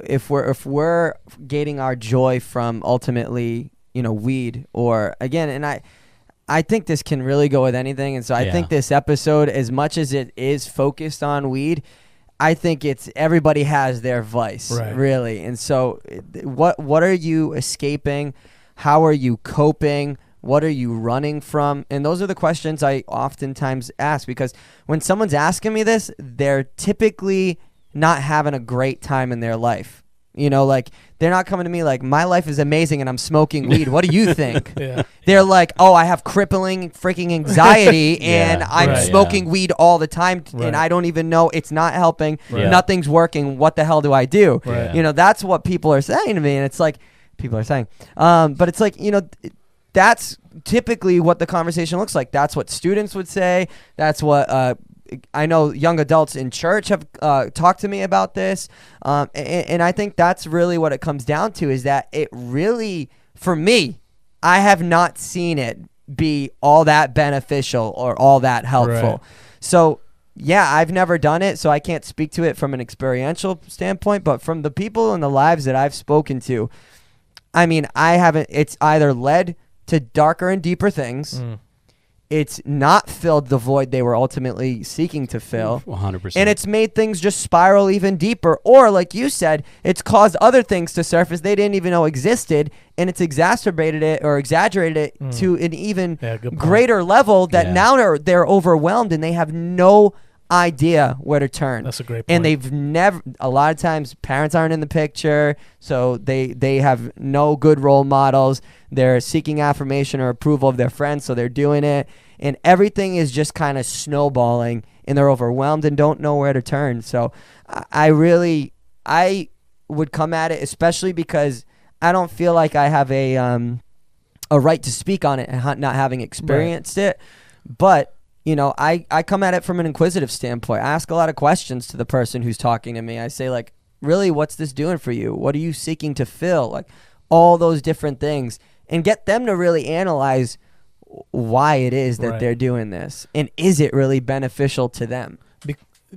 if we're getting our joy from ultimately, you know, weed, or again, and I think this can really go with anything. And so I think this episode, as much as it is focused on weed, I think it's everybody has their vice, really. And so what are you escaping? How are you coping? What are you running from? And those are the questions I oftentimes ask, because when someone's asking me this, they're typically not having a great time in their life. You know, like, they're not coming to me like, my life is amazing and I'm smoking weed. What do you think? They're like, oh, I have crippling freaking anxiety and I'm smoking weed all the time and I don't even know, it's not helping. Nothing's working. What the hell do I do? You know, that's what people are saying to me. And it's like, people are saying, but it's like, you know, that's typically what the conversation looks like. That's what students would say. That's what, I know young adults in church have talked to me about this, and I think that's really what it comes down to, is that it really, for me, I have not seen it be all that beneficial or all that helpful. So, yeah, I've never done it, so I can't speak to it from an experiential standpoint, but from the people in the lives that I've spoken to, I mean, it's either led to darker and deeper things. It's not filled the void they were ultimately seeking to fill. 100%. And it's made things just spiral even deeper. Or, like you said, it's caused other things to surface they didn't even know existed, and it's exacerbated it or exaggerated it to an even greater level that now they're overwhelmed and they have no idea where to turn. That's a great point. And they've never, a lot of times parents aren't in the picture, so they have no good role models. They're seeking affirmation or approval of their friends, so they're doing it, and everything is just kind of snowballing and they're overwhelmed and don't know where to turn. So I would come at it, especially because I don't feel like I have a right to speak on it and not having experienced it. But you know, I come at it from an inquisitive standpoint. I ask a lot of questions to the person who's talking to me. I say, like, really, what's this doing for you? What are you seeking to fill? Like, all those different things, and get them to really analyze why it is that they're doing this, and is it really beneficial to them?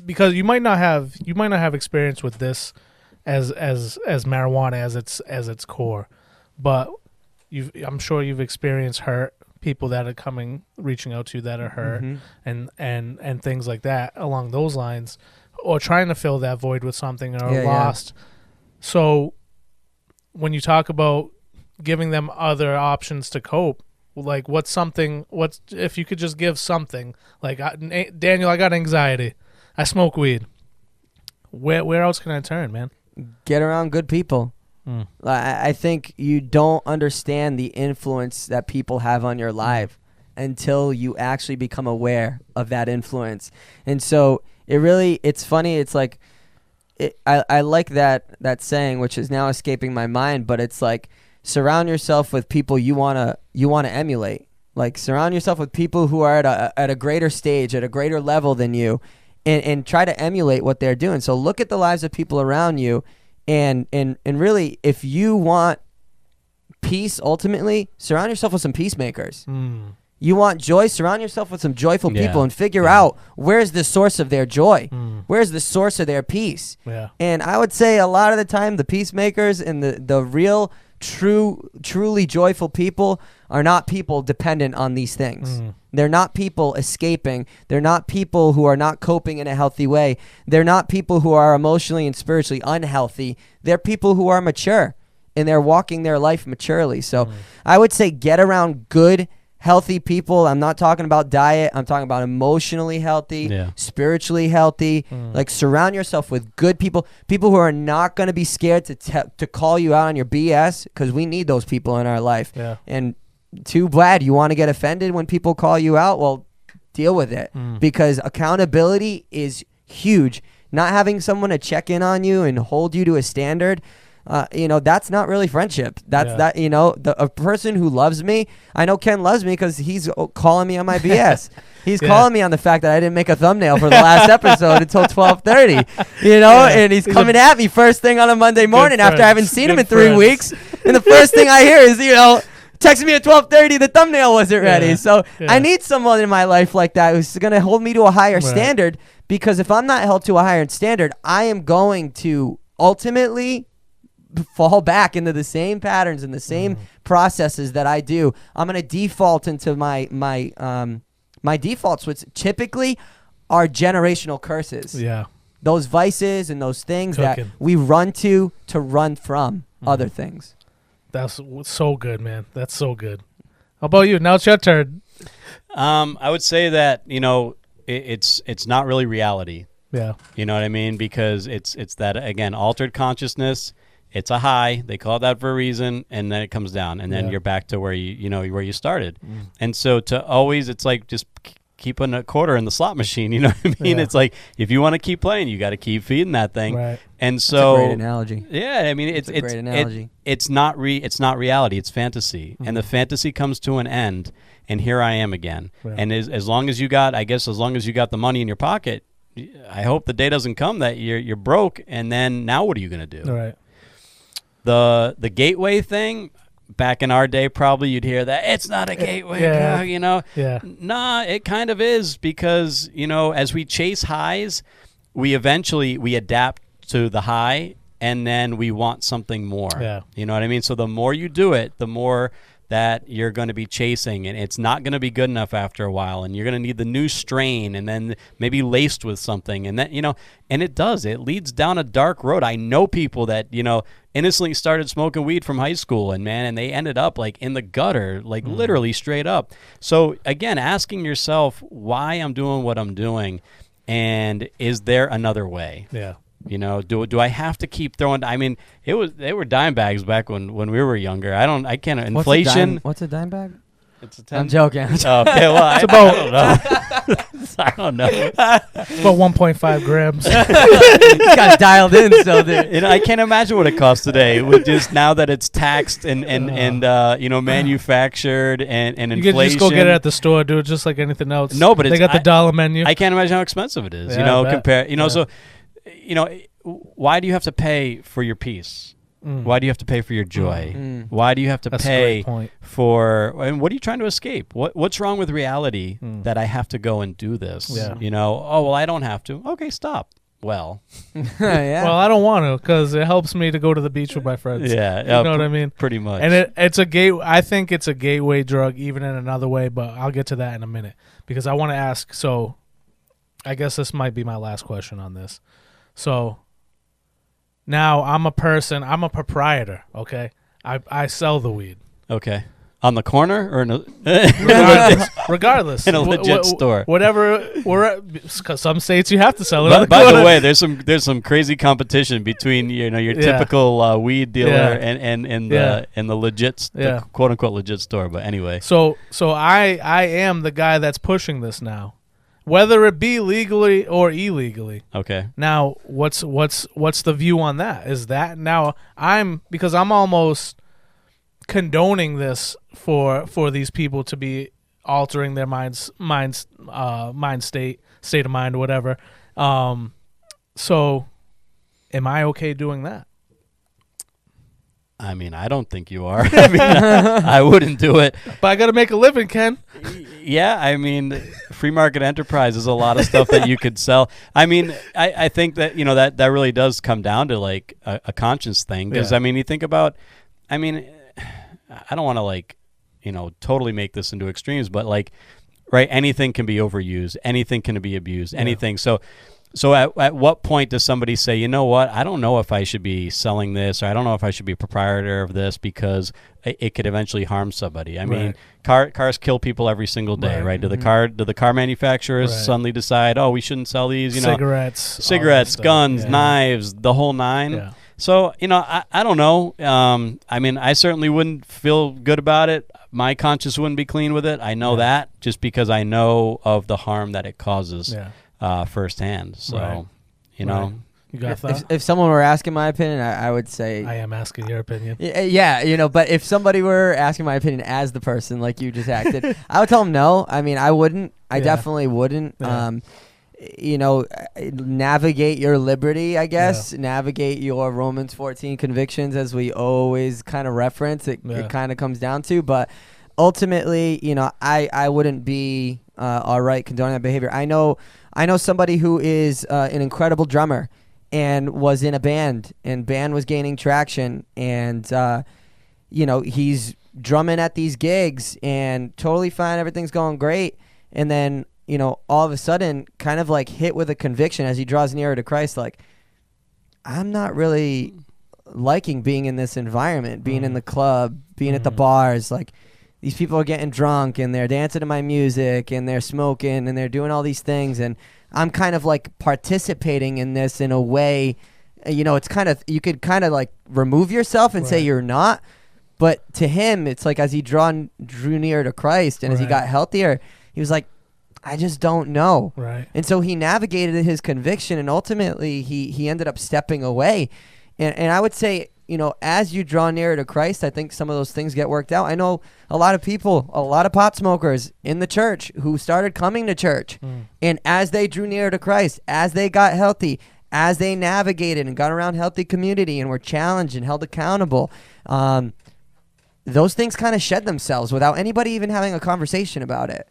Because you might not have experience with this as marijuana as its core, but I'm sure you've experienced hurt. People that are reaching out to you that are hurt, and things like that along those lines, or trying to fill that void with something or lost. So when you talk about giving them other options to cope, like what's if you could just give something, like, Daniel, I got anxiety, I smoke weed. Where else can I turn, man? Get around good people. I think you don't understand the influence that people have on your life until you actually become aware of that influence. And so it's funny. It's like, I like that saying, which is now escaping my mind, but it's like, surround yourself with people you want to emulate. Like, surround yourself with people who are at a greater stage, at a greater level than you, and try to emulate what they're doing. So look at the lives of people around you. And really, if you want peace, ultimately, surround yourself with some peacemakers. You want joy? Surround yourself with some joyful people and figure out where's the source of their joy. Where's the source of their peace? Yeah. And I would say a lot of the time the peacemakers and the real, truly joyful people are not people dependent on these things. They're not people escaping. They're not people who are not coping in a healthy way. They're not people who are emotionally and spiritually unhealthy. They're people who are mature, and they're walking their life maturely. So I would say get around good, healthy people. I'm not talking about diet. I'm talking about emotionally healthy, spiritually healthy. Like, surround yourself with good people who are not going to be scared to call you out on your BS, because we need those people in our life. And too bad you want to get offended when people call you out. Well, deal with it, because accountability is huge. Not having someone to check in on you and hold you to a standard, that's not really friendship. That a person who loves me, I know Ken loves me because he's calling me on my BS. He's calling me on the fact that I didn't make a thumbnail for the last episode until 12:30, and he's coming at me first thing on a Monday morning after I haven't seen him in 3 weeks. And the first thing I hear is, texting me at 12:30, the thumbnail wasn't ready. So I need someone in my life like that who's going to hold me to a higher standard, because if I'm not held to a higher standard, I am going to ultimately fall back into the same patterns and the same processes that I do. I'm going to default into my defaults, which typically are generational curses. Yeah. Those vices and those things that we run to run from other things. That's so good, man. That's so good. How about you? Now it's your turn. I would say that, it's not really reality. Yeah. You know what I mean? Because it's that, again, altered consciousness. It's a high. They call it that for a reason, and then it comes down, and then you're back to where where you started. And so to always, it's like just keeping a quarter in the slot machine. You know what I mean? It's like, if you want to keep playing, you got to keep feeding that thing. Right. And so that's a great analogy. Yeah, I mean, it's a great analogy. It's not reality. It's fantasy, and the fantasy comes to an end. And here I am again. Right. And as long as you got the money in your pocket, I hope the day doesn't come that you're broke, and then now what are you going to do? All right. The gateway thing, back in our day, probably you'd hear that it's not a gateway drug, Yeah. Nah, it kind of is, because, as we chase highs, we adapt to the high, and then we want something more. Yeah. You know what I mean? So the more you do it, the more that you're going to be chasing, and it's not going to be good enough after a while, and you're going to need the new strain, and then maybe laced with something, and that, and it leads down a dark road. I know people that, innocently started smoking weed from high school, and they ended up like in the gutter, like literally straight up. So again, asking yourself why I'm doing what I'm doing, and is there another way? Yeah. Do I have to keep throwing? I mean, they were dime bags back when we were younger. I can't. Inflation. What's a dime bag? It's a 10. I'm joking. Okay, well, it's about. I don't know. It's about 1.5 grams. You got dialed in, so I can't imagine what it costs today. With just now that it's taxed and manufactured and inflation. You can just go get it at the store, do it just like anything else. No, but they got the dollar menu. I can't imagine how expensive it is. So. Why do you have to pay for your peace? Why do you have to pay for your joy? Why do you have to pay for? And what are you trying to escape? What's wrong with reality that I have to go and do this? Yeah. Oh well, I don't have to. Okay, stop. Well, well, I don't want to, because it helps me to go to the beach with my friends. Yeah, you know what I mean. Pretty much. And it's a gate. I think it's a gateway drug, even in another way. But I'll get to that in a minute, because I want to ask. So, I guess this might be my last question on this. So now I'm a proprietor, okay? I sell the weed. Okay. On the corner or regardless. In a legit store. Whatever, because some states you have to sell it on the corner. By the way, there's some crazy competition between your typical weed dealer and the legit the quote unquote legit store, but anyway. So I am the guy that's pushing this now. Whether it be legally or illegally. Okay. Now, what's the view on that? Is that now because I'm almost condoning this for these people to be altering their mind state of mind or whatever. So, am I okay doing that? I mean, I don't think you are. I mean, I wouldn't do it. But I got to make a living, Ken. Yeah, I mean, free market enterprise is a lot of stuff that you could sell. I mean, I think that, that really does come down to like a conscience thing. Because, I mean, you think about, I mean, I don't want to totally make this into extremes, but like, right, anything can be overused. Anything can be abused. Anything. So at what point does somebody say, you know what, I don't know if I should be selling this, or I don't know if I should be a proprietor of this because it could eventually harm somebody. I mean, cars kill people every single day, right? Do the car manufacturers suddenly decide, oh, we shouldn't sell these, cigarettes, guns, knives, the whole nine? Yeah. So, I don't know. I mean, I certainly wouldn't feel good about it. My conscience wouldn't be clean with it. I know that just because I know of the harm that it causes. Yeah. Firsthand. So, you got that? If someone were asking my opinion, I would say I am asking your opinion. Yeah, but if somebody were asking my opinion as the person like you just acted, I would tell them no. I mean, I wouldn't. I definitely wouldn't. Yeah. Navigate your liberty, I guess. Yeah. Navigate your Romans 14 convictions, as we always kind of reference. It kind of comes down to, but ultimately, I wouldn't be all right condoning that behavior. I know somebody who is an incredible drummer and was in a band, and band was gaining traction, and he's drumming at these gigs and totally fine, everything's going great, and then all of a sudden kind of like hit with a conviction as he draws nearer to Christ, like, I'm not really liking being in this environment, being in the club, being at the bars, like, these people are getting drunk and they're dancing to my music and they're smoking and they're doing all these things, and I'm kind of like participating in this in a way, it's kind of, you could kind of like remove yourself and say you're not, but to him it's like as he drew near to Christ and as he got healthier, he was like, I just don't know. Right. And so he navigated his conviction, and ultimately he ended up stepping away. And I would say, as you draw nearer to Christ, I think some of those things get worked out. I know a lot of people, a lot of pot smokers in the church who started coming to church. And as they drew nearer to Christ, as they got healthy, as they navigated and got around healthy community and were challenged and held accountable, those things kind of shed themselves without anybody even having a conversation about it.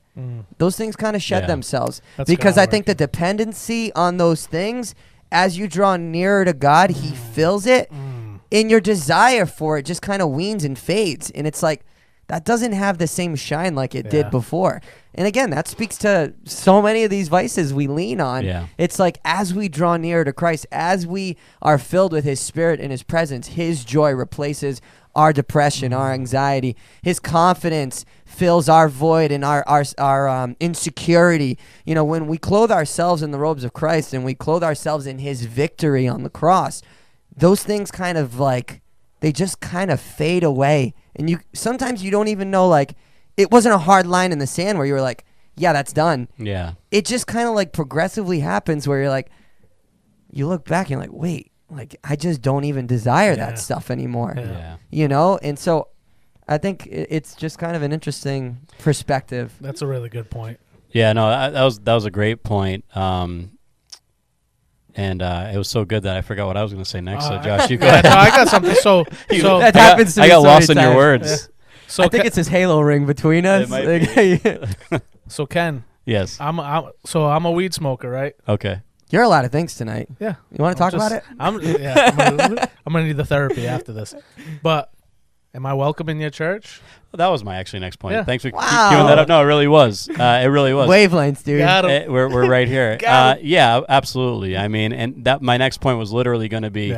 Those things kind of shed themselves. Because I think the dependency on those things, as you draw nearer to God, he fills it. And your desire for it just kind of weans and fades. And it's like, that doesn't have the same shine like it did before. And again, that speaks to so many of these vices we lean on. Yeah. It's like, as we draw nearer to Christ, as we are filled with his spirit and his presence, his joy replaces our depression, our anxiety. His confidence fills our void and our insecurity. When we clothe ourselves in the robes of Christ and we clothe ourselves in his victory on the cross, those things kind of like, they just kind of fade away. And sometimes you don't even know, like, it wasn't a hard line in the sand where you were like, yeah, that's done. Yeah. It just kind of like progressively happens where you're like, you look back and you're like, wait, like, I just don't even desire that stuff anymore. Yeah. And so I think it's just kind of an interesting perspective. That's a really good point. Yeah, no, that was a great point. And it was so good that I forgot what I was going to say next. So Josh, you go ahead. No, I got something. So that happens to me. I got lost in your words. Yeah. So I think it's his halo ring between us. It might be. So Ken. Yes. I'm a weed smoker, right? Okay. You're a lot of things tonight. Yeah. You want to talk about it? I'm gonna need the therapy after this. But am I welcome in your church? Well, that was my actually next point. Yeah. Thanks for giving that up. No, it really was. It really was. Wavelengths, dude. We're right here. Yeah, absolutely. I mean, and that my next point was literally going to be,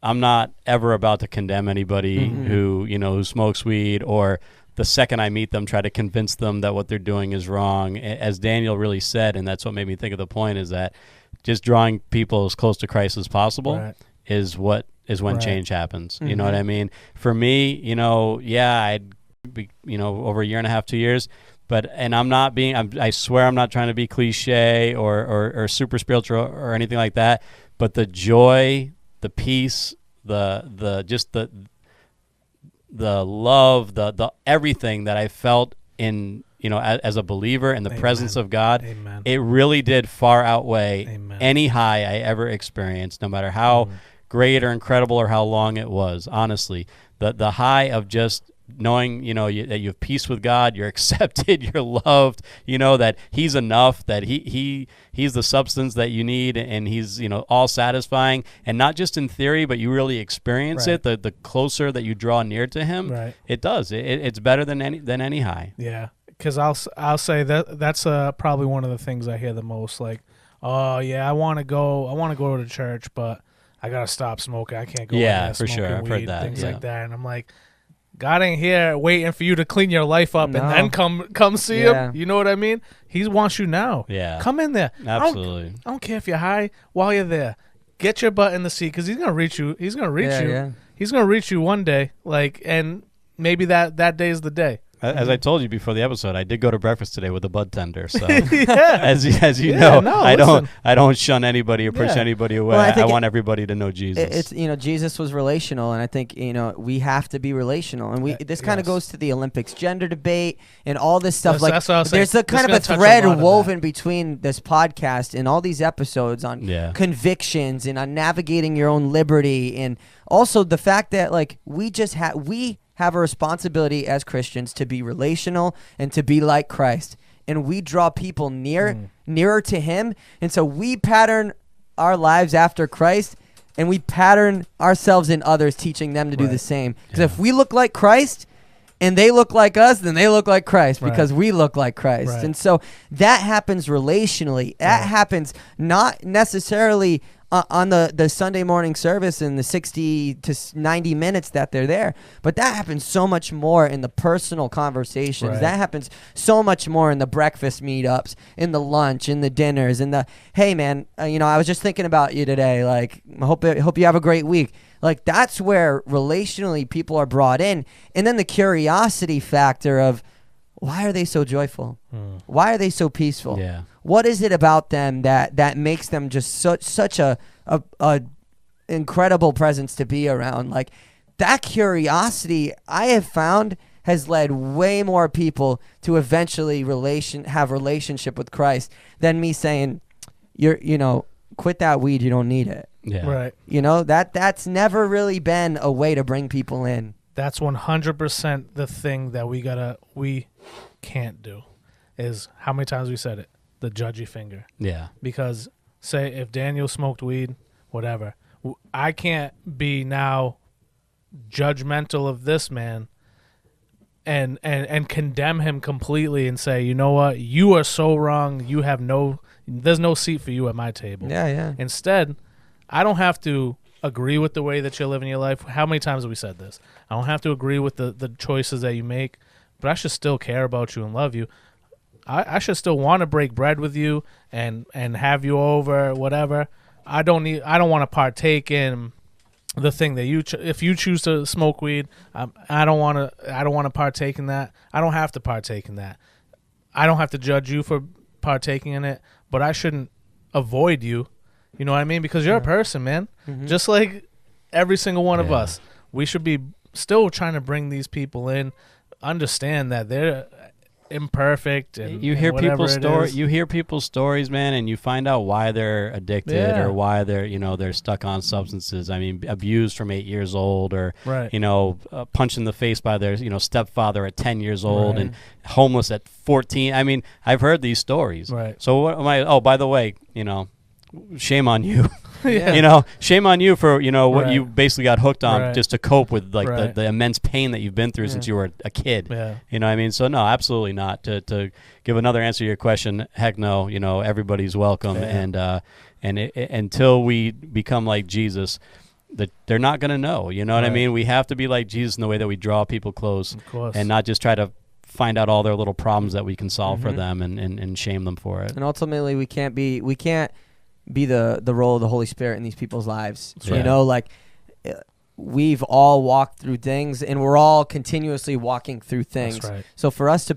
I'm not ever about to condemn anybody who smokes weed, or the second I meet them, try to convince them that what they're doing is wrong. As Daniel really said, and that's what made me think of the point, is that just drawing people as close to Christ as possible is when change happens. You know what I mean? For me, I'd be, over a year and a half, 2 years, and I'm not being, I swear I'm not trying to be cliche or super spiritual or anything like that, but the joy, the peace, the love, the everything that I felt in, as a believer in the presence of God, it really did far outweigh any high I ever experienced, no matter how great or incredible or how long it was. Honestly, the high of just knowing, that you have peace with God, you're accepted, you're loved, that He's enough, that He's the substance that you need, and He's, all satisfying, and not just in theory, but you really experience it. The closer that you draw near to Him, it does. It's better than any high. Yeah, because I'll say that's probably one of the things I hear the most. Like, oh yeah, I want to go to church, but I gotta stop smoking. I can't go. Yeah, for sure. I've heard that. Things like that, and I'm like, God ain't here waiting for you to clean your life up and then come see Him. You know what I mean? He wants you now. Yeah. Come in there. Absolutely. I don't care if you're high. While you're there, get your butt in the seat because He's gonna reach you. He's gonna reach you. Yeah. He's gonna reach you one day. And maybe that day is the day. As I told you before the episode, I did go to breakfast today with a bud tender. So as you know, I don't shun anybody or push anybody away. Well, I want everybody to know Jesus. It's Jesus was relational, and I think we have to be relational. And this kind of goes to the Olympics gender debate and all this stuff. There's a kind of a thread woven between this podcast and all these episodes on convictions and on navigating your own liberty, and also the fact that we have a responsibility as Christians to be relational and to be like Christ, and we draw people nearer to Him, and so we pattern our lives after Christ, and we pattern ourselves in others, teaching them to do the same. Because if we look like Christ and they look like us, then they look like Christ because we look like Christ. And so that happens relationally. That happens not necessarily on the Sunday morning service in the 60 to 90 minutes that they're there. But that happens so much more in the personal conversations. That happens so much more in the breakfast meetups, in the lunch, in the dinners, in the, hey, man, I was just thinking about you today. I hope you have a great week. That's where relationally people are brought in. And then the curiosity factor of, why are they so joyful? Why are they so peaceful? Yeah. What is it about them that makes them just such a incredible presence to be around? That curiosity, I have found, has led way more people to eventually have relationship with Christ than me saying, quit that weed, you don't need it. Yeah. Right. That's never really been a way to bring people in. That's 100% the thing that we can't do, is how many times we said it, the judgy finger. Yeah. Because say if Daniel smoked weed, whatever, I can't be now judgmental of this man and condemn him completely and say, you know what, you are so wrong. There's no seat for you at my table. Yeah. Instead, I don't have to agree with the way that you're living your life. How many times have we said this? I don't have to agree with the choices that you make, but I should still care about you and love you. I should still want to break bread with you and have you over, whatever. I don't want to partake in the thing that if you choose to smoke weed, I don't want to partake in that. I don't have to partake in that. I don't have to judge you for partaking in it, but I shouldn't avoid you. You know what I mean? Because you're a person, man. Mm-hmm. Just like every single one of us. We should be still trying to bring these people in, understand that they're imperfect, and you hear people's stories, man, and you find out why they're addicted or why they're stuck on substances. I mean, abused from 8 years old, or punched in the face by their stepfather at 10 years old, and homeless at 14. I mean, I've heard these stories. Right. So what am I? Oh, by the way, shame on you. Shame on you for what you basically got hooked on just to cope with the immense pain that you've been through since you were a kid. You know what I mean? So no, absolutely not. To give another answer to your question, heck no. Everybody's welcome, and until we become like Jesus, they're not going to know. You know what I mean? We have to be like Jesus in the way that we draw people close, and not just try to find out all their little problems that we can solve for them and shame them for it. And ultimately, we can't be the role of the Holy Spirit in these people's lives. We've all walked through things, and we're all continuously walking through things. That's right. So for us to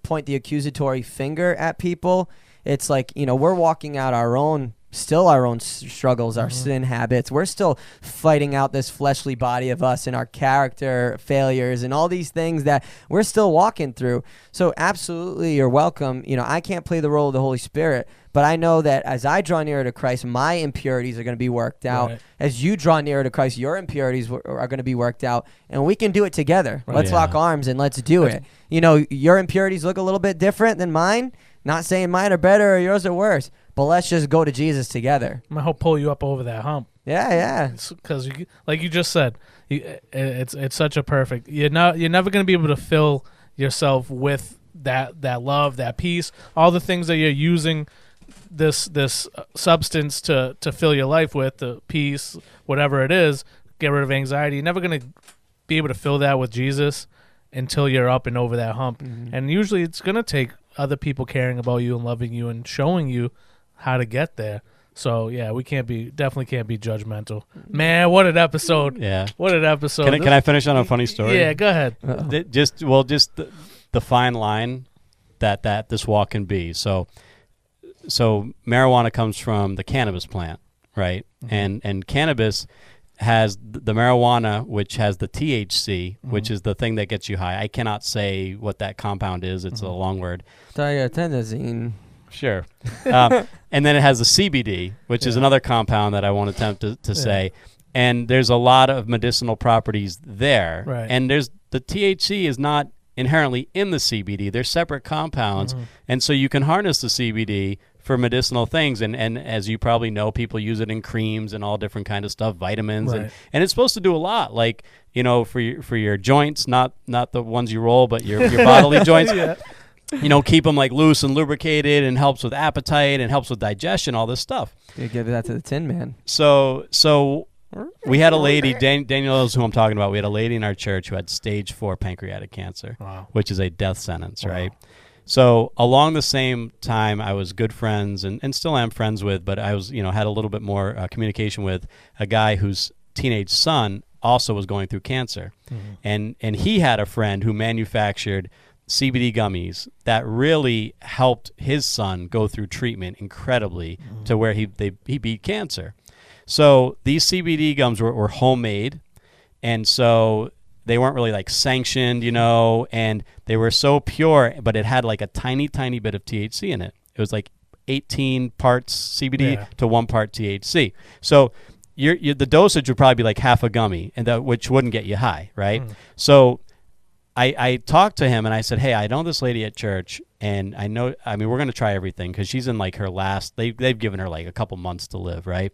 point the accusatory finger at people, it's we're walking out our own still our own struggles, our sin habits. We're still fighting out this fleshly body of us and our character failures and all these things that we're still walking through. So absolutely, you're welcome. I can't play the role of the Holy Spirit, but I know that as I draw nearer to Christ, my impurities are going to be worked out. Right. As you draw nearer to Christ, your impurities are going to be worked out, and we can do it together. Right. Let's lock arms and let's do it. Your impurities look a little bit different than mine. Not saying mine are better or yours are worse, but let's just go to Jesus together. I'm gonna pull you up over that hump. Yeah. Because like you just said, it's such a perfect. You're never gonna be able to fill yourself with that love, that peace, all the things that you're using this substance to fill your life with, the peace, whatever it is. Get rid of anxiety. You're never gonna be able to fill that with Jesus until you're up and over that hump. Mm-hmm. And usually, it's gonna take other people caring about you and loving you and showing you how to get there. So yeah, we definitely can't be judgmental. Man, what an episode! Yeah, what an episode. Can I finish on a funny story? Yeah, go ahead. Just the fine line that this walk can be. So marijuana comes from the cannabis plant, right? Mm-hmm. And cannabis has the marijuana, which has the THC, which is the thing that gets you high. I cannot say what that compound is. It's a long word. Diatenosine. Sure. And then it has the CBD, which is another compound that I won't attempt to say. And there's a lot of medicinal properties there. Right. And the THC is not inherently in the CBD. They're separate compounds. Mm-hmm. And so you can harness the CBD for medicinal things, and as you probably know, people use it in creams and all different kind of stuff, vitamins, and it's supposed to do a lot, like for your joints, not the ones you roll, but your bodily joints. Keep them like loose and lubricated, and helps with appetite and helps with digestion, all this stuff. You give that to the Tin Man. So we had a lady, Daniel knows who I'm talking about. We had a lady in our church who had stage 4 pancreatic cancer, which is a death sentence, right? So along the same time, I was good friends and still am friends with, but I was, had a little bit more communication with a guy whose teenage son also was going through cancer. Mm-hmm. And he had a friend who manufactured CBD gummies that really helped his son go through treatment incredibly to where he beat cancer. So these CBD gums were homemade, and so they weren't really like sanctioned, and they were so pure, but it had like a tiny, tiny bit of THC in it. It was like 18 parts CBD to 1 part THC. So the dosage would probably be like half a gummy, which wouldn't get you high, right? So I talked to him and I said, hey, I know this lady at church, and we're going to try everything because she's in like her last, they've given her like a couple months to live, right?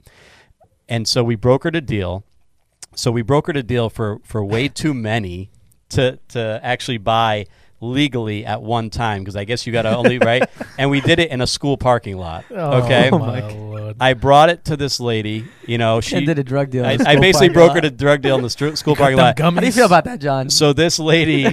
And so we brokered a deal. So we brokered a deal for way too many to actually buy legally at one time, because I guess you got to only, right? And we did it in a school parking lot. Okay. Oh my Lord. I brought it to this lady, she did a drug deal. I basically brokered a drug deal in the school parking lot. How do you feel about that, John? So this lady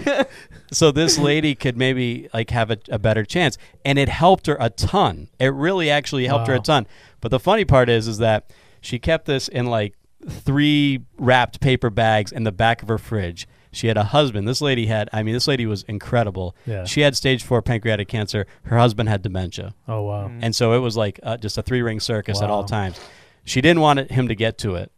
could maybe like have a better chance, and it helped her a ton. It really actually helped her a ton. But the funny part is that she kept this in like 3 wrapped paper bags in the back of her fridge. She had a husband. This lady was incredible. Yeah. She had stage 4 pancreatic cancer. Her husband had dementia. Oh, wow. And so it was like just a 3-ring circus at all times. She didn't want him to get to it.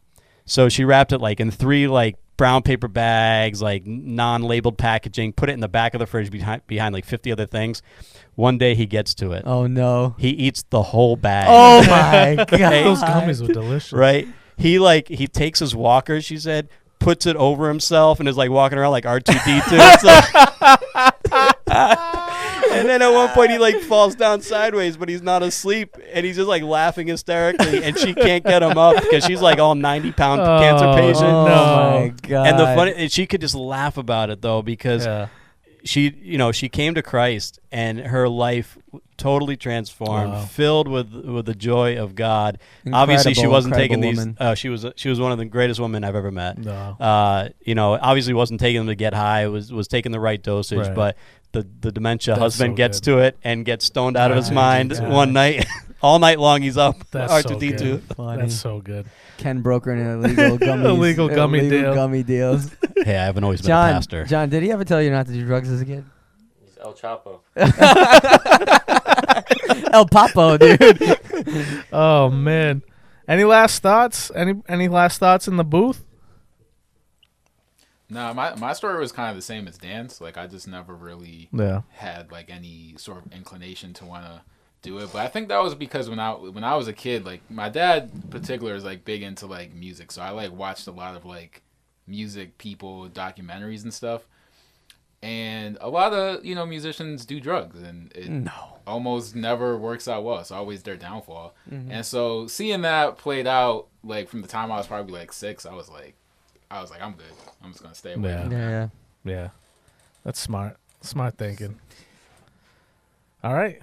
So she wrapped it like in 3 like brown paper bags, like non-labeled packaging, put it in the back of the fridge behind like 50 other things. One day he gets to it. Oh, no. He eats the whole bag. Oh, my God. Those gummies were delicious. Right? He takes his walker, she said, puts it over himself, and is like walking around like R2-D2. And then at one point he like falls down sideways, but he's not asleep, and he's just like laughing hysterically, and she can't get him up because she's like all 90-pound cancer patient. Oh my God. And she could just laugh about it though, because she came to Christ and her life totally transformed, filled with the joy of God. Obviously, she wasn't taking these. She was one of the greatest women I've ever met. No. Obviously wasn't taking them to get high. Was taking the right dosage, but the dementia husband gets to it and gets stoned out of his mind one night. All night long he's up. R2-D2. That's so good. Ken brokering illegal gummies. Gummy deals. Hey, I haven't always been a pastor. John, did he ever tell you not to do drugs as a kid? He's El Chapo. El Papo, dude. Oh man. Any last thoughts? Any last thoughts in the booth? No, my story was kind of the same as Dan's. Like, I just never really had like any sort of inclination to want to do it. But I think that was because when I was a kid, like my dad in particular is like big into like music, so I like watched a lot of like music people documentaries and stuff. And a lot of musicians do drugs, and it almost never works out well. It's always their downfall. Mm-hmm. And so seeing that played out, like from the time I was probably like 6, I was like, I'm good. I'm just gonna stay away. Yeah. That's smart thinking. All right.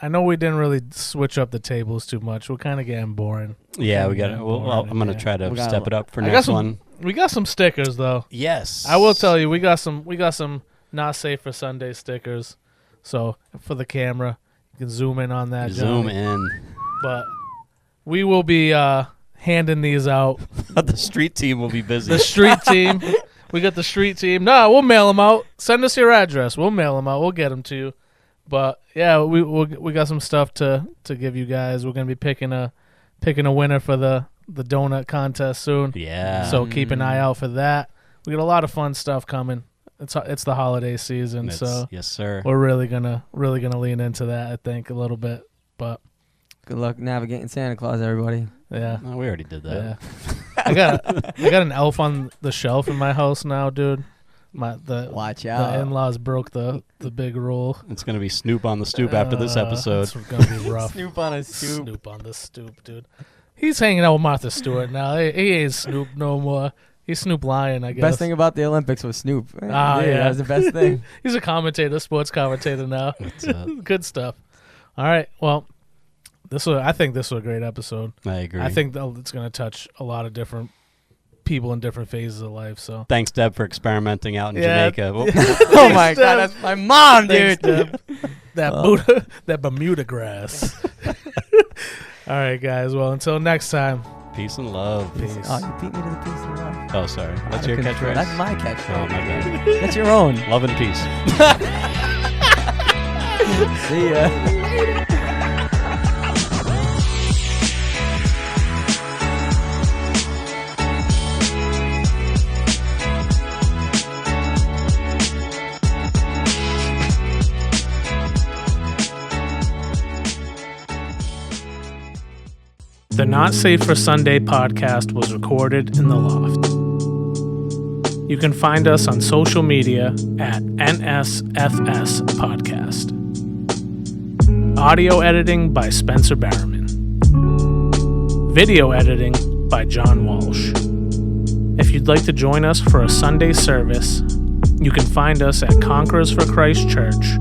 I know we didn't really switch up the tables too much. We're kind of getting boring. Yeah, we got it. Well, I'm gonna try to step it up for next one. We got some stickers though. Yes. I will tell you, we got some not safe for Sunday stickers. So for the camera, you can zoom in on that. Zoom in. But we will be handing these out. The street team will be busy. The street team. We got the street team. No, we'll mail them out. Send us your address. We'll mail them out. We'll get them to you. But yeah, we got some stuff to give you guys. We're gonna be picking a winner for the donut contest soon. Yeah. So keep an eye out for that. We got a lot of fun stuff coming. It's the holiday season, so yes, sir. We're really gonna lean into that. I think a little bit, but good luck navigating Santa Claus, everybody. Yeah. No, we already did that. Yeah. I got an elf on the shelf in my house now, dude. Watch out. The in-laws broke the big rule. It's gonna be Snoop on the stoop after this episode. It's gonna be rough. Snoop on a stoop. Snoop on the stoop, dude. He's hanging out with Martha Stewart now. He ain't Snoop no more. He's Snoop Lion, I guess. Best thing about the Olympics was Snoop. Yeah, that was the best thing. He's a commentator, sports commentator now. Good stuff. All right, well, I think this was a great episode. I agree. I think it's going to touch a lot of different people in different phases of life. So thanks, Deb, for experimenting out in Jamaica. Oh my God, that's my mom, dude. Thanks, that Bermuda grass. All right, guys. Well, until next time. Peace and love. Peace. Oh, you beat me to the peace and love. Oh, sorry. That's your catchphrase? That's my catchphrase. Oh, my bad. That's your own. Love and peace. See ya. The Not Safe for Sunday podcast was recorded in the loft. You can find us on social media at NSFS Podcast. Audio editing by Spencer Barrowman. Video editing by John Walsh. If you'd like to join us for a Sunday service, you can find us at Conquerors for Christ Church,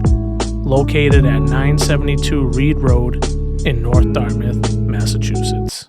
located at 972 Reed Road in North Dartmouth, Massachusetts.